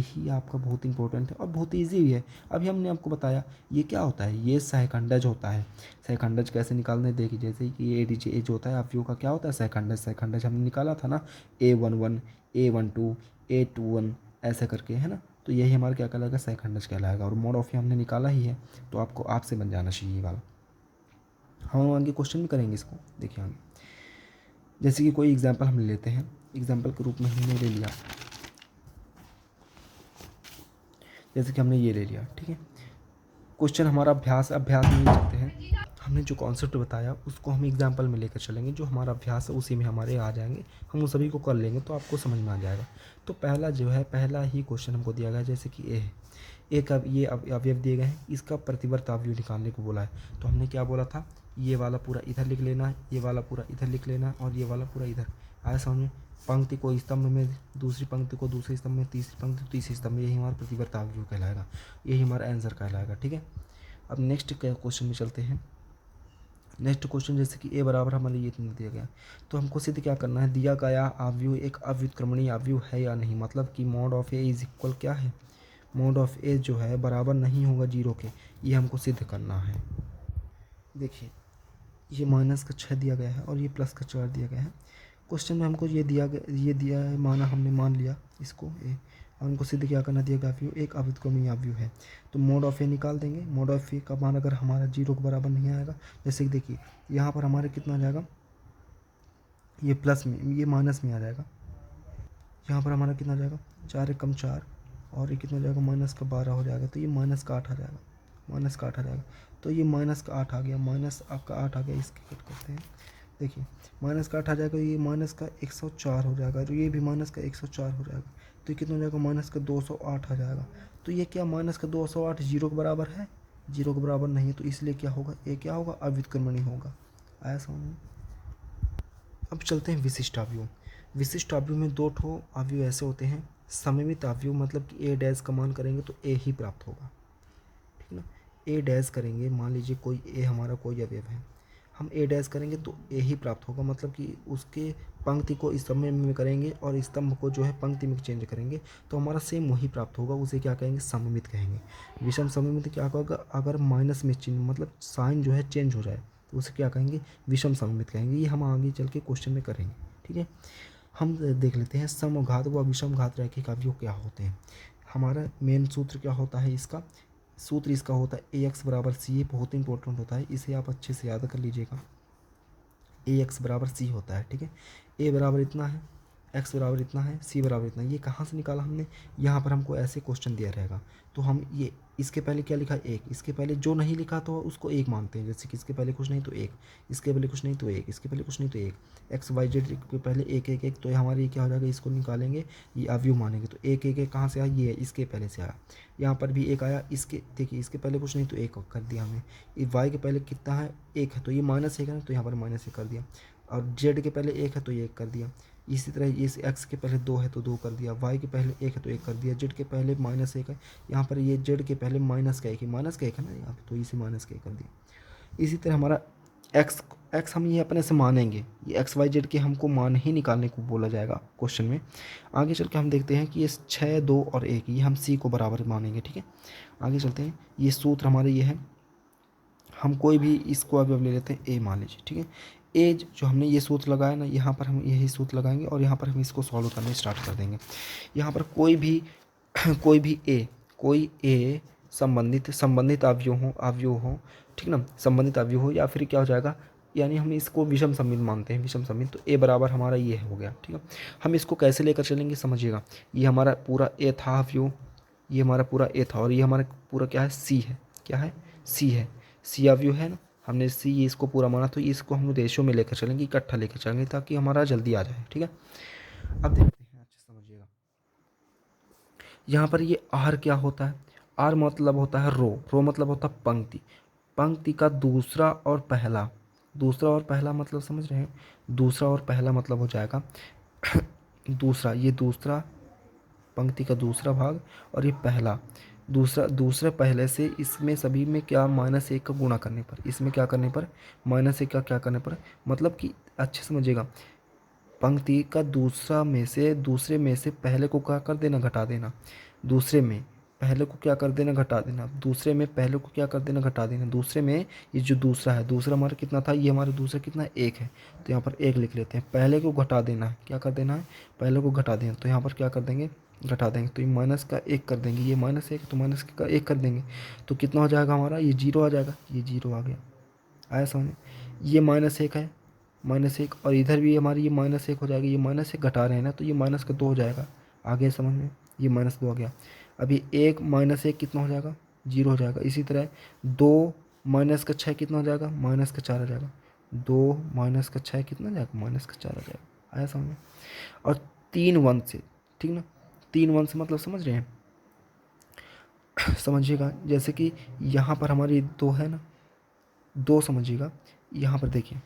ही आपका बहुत इंपॉर्टेंट है और बहुत ईजी भी है। अभी हमने आपको बताया ये क्या होता है, ये सहखंडज होता है। सहखंडज कैसे निकालना है, देखिए जैसे कि ए जो होता है अवयव का क्या होता है, सहखंडज हमने निकाला था ना, A11 A12 A21 ऐसे करके, है ना। तो यही हमारा क्या कहलाएगा, सहखंडज कहलाएगा। और मोड ऑफ हमने निकाला ही है, तो आपको आपसे बन जाना चाहिए ये वाला। हम आगे क्वेश्चन भी करेंगे इसको, देखिए आगे। जैसे कि कोई एग्जाम्पल हम ले लेते हैं, एग्जाम्पल के रूप में हमने ले लिया, जैसे कि हमने ये ले लिया, ठीक है। क्वेश्चन हमारा अभ्यास में चलते हैं। हमने जो कॉन्सेप्ट बताया उसको हम एग्जाम्पल में लेकर चलेंगे, जो हमारा अभ्यास है उसी में हमारे आ जाएंगे, हम उन सभी को कर लेंगे तो आपको समझ में आ जाएगा। तो पहला ही क्वेश्चन हमको दिया गया है, जैसे कि ए है, एक अब ये अवयव दिए गए हैं, इसका प्रतिवर्त अवयव निकालने को बोला है। तो हमने क्या बोला था, ये वाला पूरा इधर लिख लेना है, ये वाला पूरा इधर लिख लेना है, और ये वाला पूरा इधर। आया समझ में। पंक्ति को स्तंभ में, दूसरी पंक्ति को दूसरे स्तंभ में, तीसरी पंक्ति को तीसरे स्तंभ में, यही हमारा प्रतिवर्त अवयव कहलाएगा, यही हमारा आंसर कहलाएगा, ठीक है। अब नेक्स्ट क्वेश्चन में चलते हैं। नेक्स्ट क्वेश्चन, जैसे कि ए बराबर हमारे ये दिया गया, तो हमको सिद्ध क्या करना है, दिया गया अवयव एक अव्युत्क्रमणीय अवयव है या नहीं, मतलब कि mod of A is equal क्या है, मॉड ऑफ ए जो है बराबर नहीं होगा 0 के, ये हमको सिद्ध करना है। देखिए ये -6 दिया गया है और ये +4 दिया गया है। क्वेश्चन में हमको ये दिया है, हमने मान लिया इसको ए, और हमको सिद्ध क्या करना, दिया गया अवयव एक अव्युत्क्रमणीय अवयव है। तो मोड ऑफ ए निकाल देंगे। मोड ऑफ ए का मान अगर हमारा 0 के बराबर नहीं आएगा, जैसे कि देखिए यहाँ पर हमारे कितना आ जाएगा, ये प्लस में, ये माइनस में आ जाएगा। यहाँ पर हमारा कितना आ जाएगा, 4 कम 4, और ये कितना हो जाएगा, -12 हो जाएगा। तो ये -8 आ जाएगा, -8 आ जाएगा। तो ये -8 आ गया, -8 आ गया, इसके कट करते हैं। देखिए -8 आ जाएगा, ये -104 हो जाएगा, तो ये भी -104 हो जाएगा। तो ये कितना हो जाएगा, -208 आ जाएगा। तो ये क्या, -208 0 के बराबर है, 0 के बराबर नहीं है, तो इसलिए क्या होगा, ये क्या होगा, अव्युत्क्रमणीय होगा। आया समझ में। अब चलते हैं विशिष्ट अवयव। विशिष्ट अवयव में 2 ठो अवयव ऐसे होते हैं सममित अवयव मतलब कि ए डैश का मान करेंगे तो ए ही प्राप्त होगा, ठीक ना। ए डैश करेंगे, मान लीजिए कोई ए हमारा कोई अवयव है, हम ए डैश करेंगे तो ए ही प्राप्त होगा, मतलब कि उसके पंक्ति को स्तंभ में करेंगे और स्तंभ को जो है पंक्ति में चेंज करेंगे तो हमारा सेम वही प्राप्त होगा। उसे क्या कहेंगे, सममित कहेंगे। विषम सममित क्या होगा, अगर माइनस में चिन्ह मतलब साइन जो है चेंज हो जाए तो उसे क्या कहेंगे, विषम सममित कहेंगे। ये हम आगे चल के क्वेश्चन में करेंगे, ठीक है। हम देख लेते हैं समघात व विषम घात रैखिक अवयव क्या होते हैं। हमारा मेन सूत्र क्या होता है, इसका सूत्र इसका होता है ए एक्स बराबर सी। ये बहुत इंपॉर्टेंट होता है, इसे आप अच्छे से याद कर लीजिएगा। ए एक्स बराबर सी होता है, ठीक है। ए बराबर इतना है, एक्स बराबर इतना है, सी बराबर इतना। ये कहाँ से निकाला हमने, यहाँ पर हमको ऐसे क्वेश्चन दिया रहेगा तो हम ये इसके पहले क्या लिखा, एक। इसके पहले जो नहीं लिखा तो उसको एक मानते हैं, जैसे कि इसके पहले कुछ नहीं तो एक, इसके पहले कुछ नहीं तो एक, इसके पहले कुछ नहीं तो एक, एक्स वाई जेड के पहले एक एक एक, तो हमारे ये क्या हो जाएगा, इसको निकालेंगे, ये अवयव मानेंगे। तो एक एक एक कहाँ से आया, ये इसके पहले से आया। यहाँ पर भी एक आया, इसके देखिए इसके पहले कुछ नहीं तो एक कर दिया हमने। ये वाई के पहले कितना है, एक है, तो ये माइनस एक है ना, तो यहाँ पर माइनस एक कर दिया। और जेड के पहले एक है तो ये एक कर दिया। इसी तरह इस एक्स के पहले दो है तो दो कर दिया, वाई के पहले एक है तो एक कर दिया, जेड के पहले माइनस एक है, यहाँ पर ये जेड के पहले माइनस का एक है, माइनस का एक है ना यहाँ पे, तो इसे माइनस का एक कर दिया। इसी तरह हमारा एक्स एक्स हम ये अपने से मानेंगे, ये एक्स वाई जेड के हमको मान ही निकालने को बोला जाएगा क्वेश्चन में। आगे चल के हम देखते हैं कि ये 6 2 और 1 ये हम सी को बराबर मानेंगे, ठीक है। आगे चलते हैं, ये सूत्र हमारे ये है, हम कोई भी इसको अभी ले लेते हैं ए मान लीजिए, ठीक है। ए जो हमने ये सूत्र लगाया ना, यहाँ पर हम यही सूत्र लगाएंगे और यहाँ पर हम इसको सॉल्व करने स्टार्ट कर देंगे। यहाँ पर कोई भी कोई ए संबंधित अवयव हो, ठीक ना, संबंधित अवयव हो, या फिर क्या हो जाएगा, यानी हम इसको विषम सममित मानते हैं, विषम सममित। तो ए बराबर हमारा ये हो गया, ठीक है। हम इसको कैसे लेकर चलेंगे समझिएगा। ये हमारा पूरा ए था अवयव, ये हमारा पूरा ए था, और ये हमारा पूरा क्या है, सी है, क्या है, सी है, सी अवयव है ना। हमने सी इसको पूरा माना तो इसको हम रेशियो में लेकर चलेंगे, इकट्ठा लेकर चलेंगे ताकि हमारा जल्दी आ जाए, ठीक है। अब देखते हैं, अच्छे समझिएगा। यहाँ पर ये आर क्या होता है, आर मतलब होता है रो मतलब होता है पंक्ति, पंक्ति का दूसरा और पहला, दूसरा और पहला मतलब समझ रहे हैं, दूसरा और पहला मतलब हो जाएगा दूसरा, ये दूसरा पंक्ति का दूसरा भाग, और ये पहला, दूसरे पहले से इसमें सभी में क्या माइनस एक का गुणा करने पर, इसमें क्या करने पर, माइनस एक का क्या करने पर, मतलब कि अच्छे समझिएगा, पंक्ति का दूसरे में से पहले को क्या कर देना, घटा देना, दूसरे में पहले को क्या कर देना, घटा देना, दूसरे में पहले को क्या कर देना, घटा देना, दूसरे में ये जो दूसरा है, दूसरा हमारा कितना था, ये हमारा दूसरा कितना है, एक है, तो यहाँ पर एक लिख लेते हैं। पहले को घटा देना है, क्या कर देना है, पहले को घटा देना, तो यहाँ पर क्या कर देंगे, घटा देंगे, तो ये माइनस का एक कर देंगे, ये माइनस एक तो माइनस का एक कर देंगे, तो कितना हो जाएगा हमारा, ये जीरो आ जाएगा, ये जीरो आ गया, आया समझ। ये माइनस एक है, माइनस एक, और इधर भी हमारी ये माइनस एक हो जाएगा, ये माइनस एक घटा रहे हैं ना, तो ये माइनस का दो हो जाएगा, आगे समझ में, ये माइनस दो आ गया। अभी एक माइनस एक कितना हो जाएगा, जीरो हो जाएगा। इसी तरह दो माइनस का छः कितना हो जाएगा, माइनस का चार हो जाएगा, दो माइनस का छः कितना हो जाएगा, माइनस का चार हो जाएगा, आया समझ में। और तीन वन से, ठीक ना, तीन वन से मतलब समझ रहे हैं, समझिएगा, जैसे कि यहाँ पर हमारी दो है ना, दो समझिएगा, यहाँ पर देखिए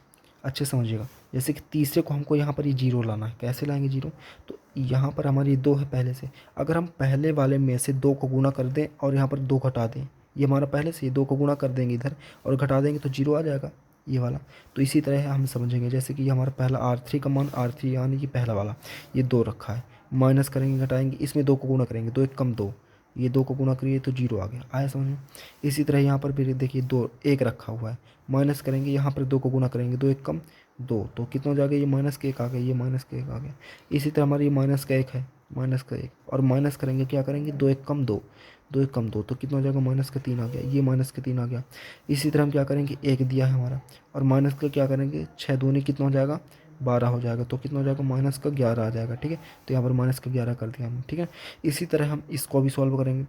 अच्छे समझिएगा, जैसे कि तीसरे को हमको यहाँ पर ये जीरो लाना है, कैसे लाएंगे जीरो, तो यहाँ पर हमारी दो है पहले से, अगर हम पहले वाले में से दो को गुणा कर दें और यहाँ पर दो घटा दें, ये हमारा पहले से, ये दो को गुणा कर देंगे इधर और घटा देंगे तो जीरो आ जाएगा ये वाला। तो इसी तरह हम समझेंगे, जैसे कि हमारा पहला R3 का मान, R3 यानी कि पहला वाला, ये दो रखा है, माइनस करेंगे घटाएंगे, इसमें दो को गुणा करेंगे, दो एक कम दो, ये दो को गुणा करिए तो जीरो आ गया, आया समझ में। इसी तरह यहाँ पर भी देखिए दो एक रखा हुआ है, माइनस करेंगे, यहाँ पर दो को गुणा करेंगे, दो एक कम दो, तो कितना हो जाएगा, ये माइनस का एक आ गया, ये माइनस का एक आ गया। इसी तरह हमारा ये माइनस का एक है, माइनस का एक, और माइनस करेंगे क्या करेंगे, दो एक कम दो, दो एक कम दो, तो कितना हो जाएगा, माइनस का तीन आ गया, ये माइनस का तीन आ गया। इसी तरह हम क्या करेंगे, एक दिया है हमारा, और माइनस का क्या करेंगे, छः दूनी कितना हो जाएगा, 12 हो जाएगा, तो कितना हो जाएगा, माइनस का 11 आ जाएगा, ठीक है। तो यहाँ पर माइनस का 11 कर दिया हमने, ठीक है। इसी तरह हम इसको भी सॉल्व करेंगे।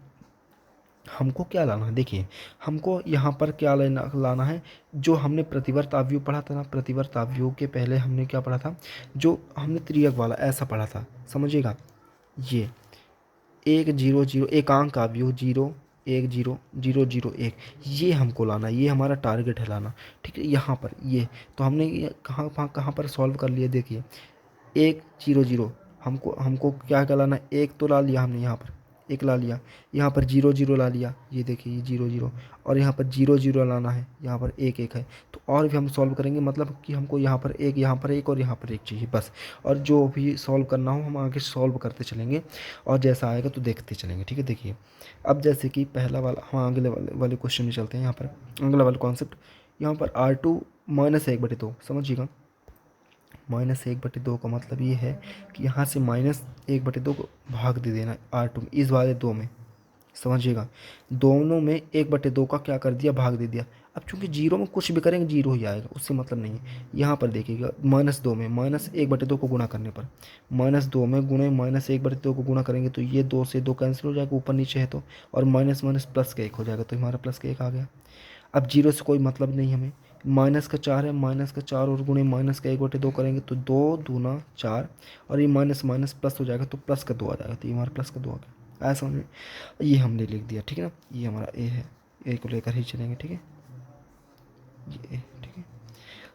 हमको क्या लाना है, देखिए हमको यहाँ पर क्या लाना है, जो हमने प्रतिवर्त अवयव पढ़ा था ना, प्रतिवर्त अवयव के पहले हमने क्या पढ़ा था, जो हमने त्रियक वाला ऐसा पढ़ा था, समझिएगा, ये 1 0 0 एकांक का अवयव 0 1 0 0 0 1, ये हमको लाना है, ये हमारा टारगेट है लाना, ठीक है। यहाँ पर ये तो हमने ये कहाँ पर सॉल्व कर लिया, देखिए 1 0 0 हमको हमको क्या क्या लाना है, एक तो ला लिया हमने, यहाँ पर एक ला लिया, यहाँ पर 0 0 ला लिया, ये देखिए ये 0 0, और यहाँ पर 0 0 लाना है, यहाँ पर 1 1 है। तो और भी हम सॉल्व करेंगे, मतलब कि हमको यहाँ पर एक, यहाँ पर एक और यहाँ पर एक चाहिए बस। और जो भी सॉल्व करना हो हम आगे सॉल्व करते चलेंगे, और जैसा आएगा तो देखते चलेंगे, ठीक है। देखिए अब जैसे कि पहला वाला, हम अगले वाले क्वेश्चन में चलते हैं। यहाँ पर अगला वाला कॉन्सेप्ट, यहाँ पर R2 -1/2 समझिएगा। -1/2 का मतलब ये है कि यहाँ से -1/2 को भाग दे देना R2 में, इस वाले 2 में, समझिएगा। दोनों में 1/2 का क्या कर दिया, भाग दे दिया। अब चूंकि जीरो में कुछ भी करेंगे जीरो ही आएगा, उससे मतलब नहीं है। यहाँ पर देखिएगा -2 में -1/2 को गुणा करने पर, -2 में गुणे -1/2 को गुणा करेंगे तो ये 2 से 2 कैंसिल हो जाएगा, ऊपर नीचे है तो, और माइनस माइनस प्लस का 1 हो जाएगा, तो हमारा प्लस का 1 आ गया। अब जीरो से कोई मतलब नहीं हमें, -4 है, -4 और गुणे -1/2 करेंगे तो 2 दूना 4, और ये माइनस माइनस प्लस हो जाएगा तो प्लस का 2 आ जाएगा, तो ये हमारा प्लस का 2 आ गया। आया समझ में, ये हमने लिख दिया, ठीक है ना। ये हमारा ए है, ए को लेकर ही चलेंगे, ठीक है, ये ए, ठीक है।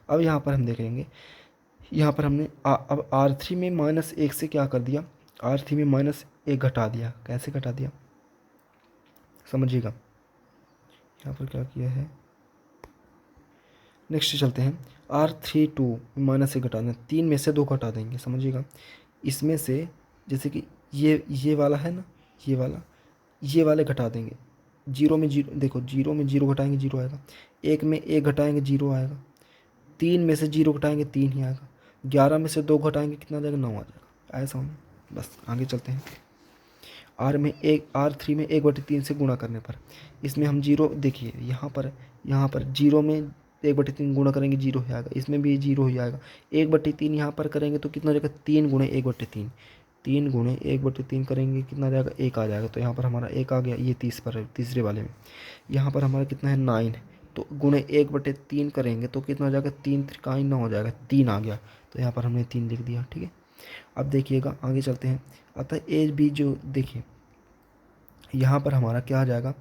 अब यहाँ पर हम देख लेंगे, यहाँ पर हमने अब R3 में -1 से क्या कर दिया, R3 में -1 घटा दिया। कैसे घटा दिया समझिएगा, यहाँ पर क्या किया है। नेक्स्ट चलते हैं, R32 -1 घटा दें, 3 में से 2 घटा देंगे, समझिएगा। इसमें से जैसे कि ये वाला है ना, ये वाले घटा देंगे। जीरो में जीरो, देखो जीरो में जीरो घटाएंगे जीरो आएगा, 1 में 1 घटाएंगे जीरो आएगा, 3 में से जीरो घटाएंगे 3 ही आएगा, 11 में से 2 घटाएंगे कितना आ जाएगा, 9 आ जाएगा। ऐसा हम बस आगे चलते हैं। R3 में 1/3 से गुणा करने पर, इसमें हम जीरो, देखिए यहाँ पर जीरो में 1/3 गुणा करेंगे जीरो ही आएगा, इसमें भी जीरो ही आएगा। 1/3 यहाँ पर करेंगे तो कितना हो जाएगा, 3 गुणे 1/3, 3 गुणे 1/3 करेंगे कितना आ जाएगा, 1 आ जाएगा। तो यहाँ पर हमारा 1 आ गया, ये तीसरे वाले में। यहाँ पर हमारा कितना है, 9 है, तो गुणे 1/3 करेंगे तो कितना हो जाएगा, 3 त्रिकाई 9 हो जाएगा, 3 आ गया। तो यहाँ पर हमने 3 लिख दिया, ठीक है। अब देखिएगा आगे चलते हैं। अतः ए बी जो देखिए यहाँ पर हमारा क्या आ जाएगा,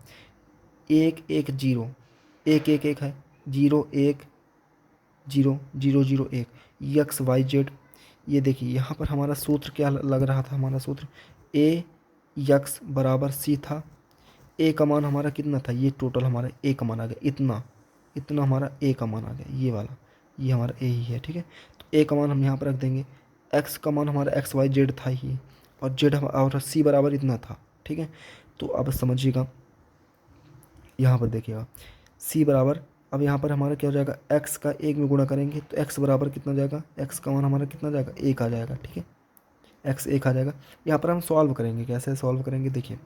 1 1 0, 1 1 1 है, 0 1 0 0 0 1, एक्स वाई जेड। ये देखिए यहाँ पर हमारा सूत्र क्या लग रहा था, हमारा सूत्र ए एक्स बराबर सी था। ए का मान हमारा कितना था, ये टोटल हमारा ए का मान आ गया, इतना हमारा ए का मान आ गया, ये वाला, ये हमारा ए ही है, ठीक है। तो ए का मान हम यहाँ पर रख देंगे, एक्स का मान हमारा एक्स वाई जेड था ही, और जेड और सी बराबर इतना था, ठीक है। तो अब समझिएगा, यहाँ पर देखिएगा सी बराबर, अब यहाँ पर हमारा क्या हो जाएगा, एक्स का 1 में गुणा करेंगे तो एक्स बराबर कितना जाएगा, एक्स का मान हमारा कितना जाएगा, 1 आ जाएगा, ठीक है, एक्स 1 आ जाएगा। यहाँ पर हम सॉल्व करेंगे, कैसे सॉल्व करेंगे, देखिए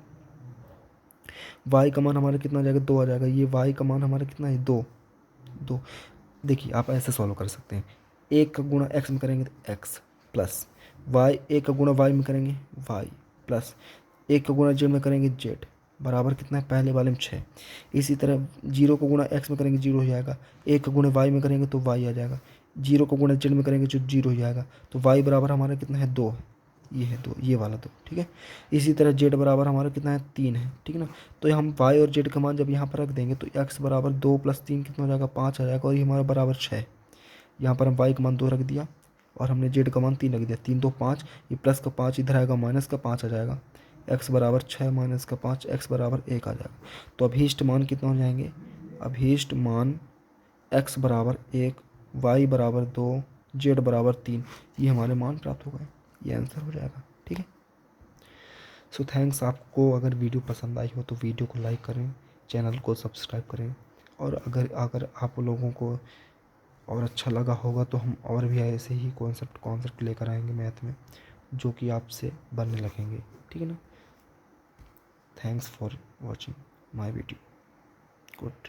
वाई का मान हमारा कितना आ जाएगा, 2 आ जाएगा। ये वाई का मान हमारा कितना है, 2 2। देखिए आप ऐसे सॉल्व कर सकते हैं, 1 का गुणा एक्स में करेंगे तो एक्स प्लस वाई, 1 का गुणा वाई में करेंगे वाई प्लस 1 का गुणा जेड में करेंगे जेड, बराबर कितना है, पहले वाले में 6। इसी तरह 0 को गुणा एक्स में करेंगे 0 ही आएगा, 1 का गुणा वाई में करेंगे तो वाई आ जाएगा, 0 को गुणा जेड में करेंगे जो 0 ही आएगा। तो वाई बराबर हमारा कितना है, 2 है, ये है 2, ये वाला 2, ठीक है। इसी तरह जेड बराबर हमारा कितना है, 3 है, ठीक है ना। तो हम वाई और जेड का मान जब यहाँ पर रख देंगे तो एक्स बराबर 2 + 3 कितना हो जाएगा, 5 आ जाएगा, और ये हमारा बराबर 6। यहाँ पर हम वाई का मान 2 रख दिया और हमने जेड का मान 3 रख दिया, 3 2 5, ये प्लस का 5 इधर आएगा, माइनस का 5 आ जाएगा, एक्स बराबर 6 माइनस का 5, एक्स बराबर 1 आ जाएगा। तो अभीष्ट मान कितना हो जाएंगे, अभीष्ट मान एक्स बराबर 1, वाई बराबर 2, जेड बराबर 3, ये हमारे मान प्राप्त हो गए, ये आंसर हो जाएगा, ठीक है। So thanks. आपको अगर वीडियो पसंद आई हो तो वीडियो को लाइक करें, चैनल को सब्सक्राइब करें, और अगर आप लोगों को और अच्छा लगा होगा तो हम और भी ऐसे ही कॉन्सेप्ट लेकर आएंगे मैथ में, जो कि आपसे बनने लगेंगे, ठीक है ना। Thanks for watching my video. Good.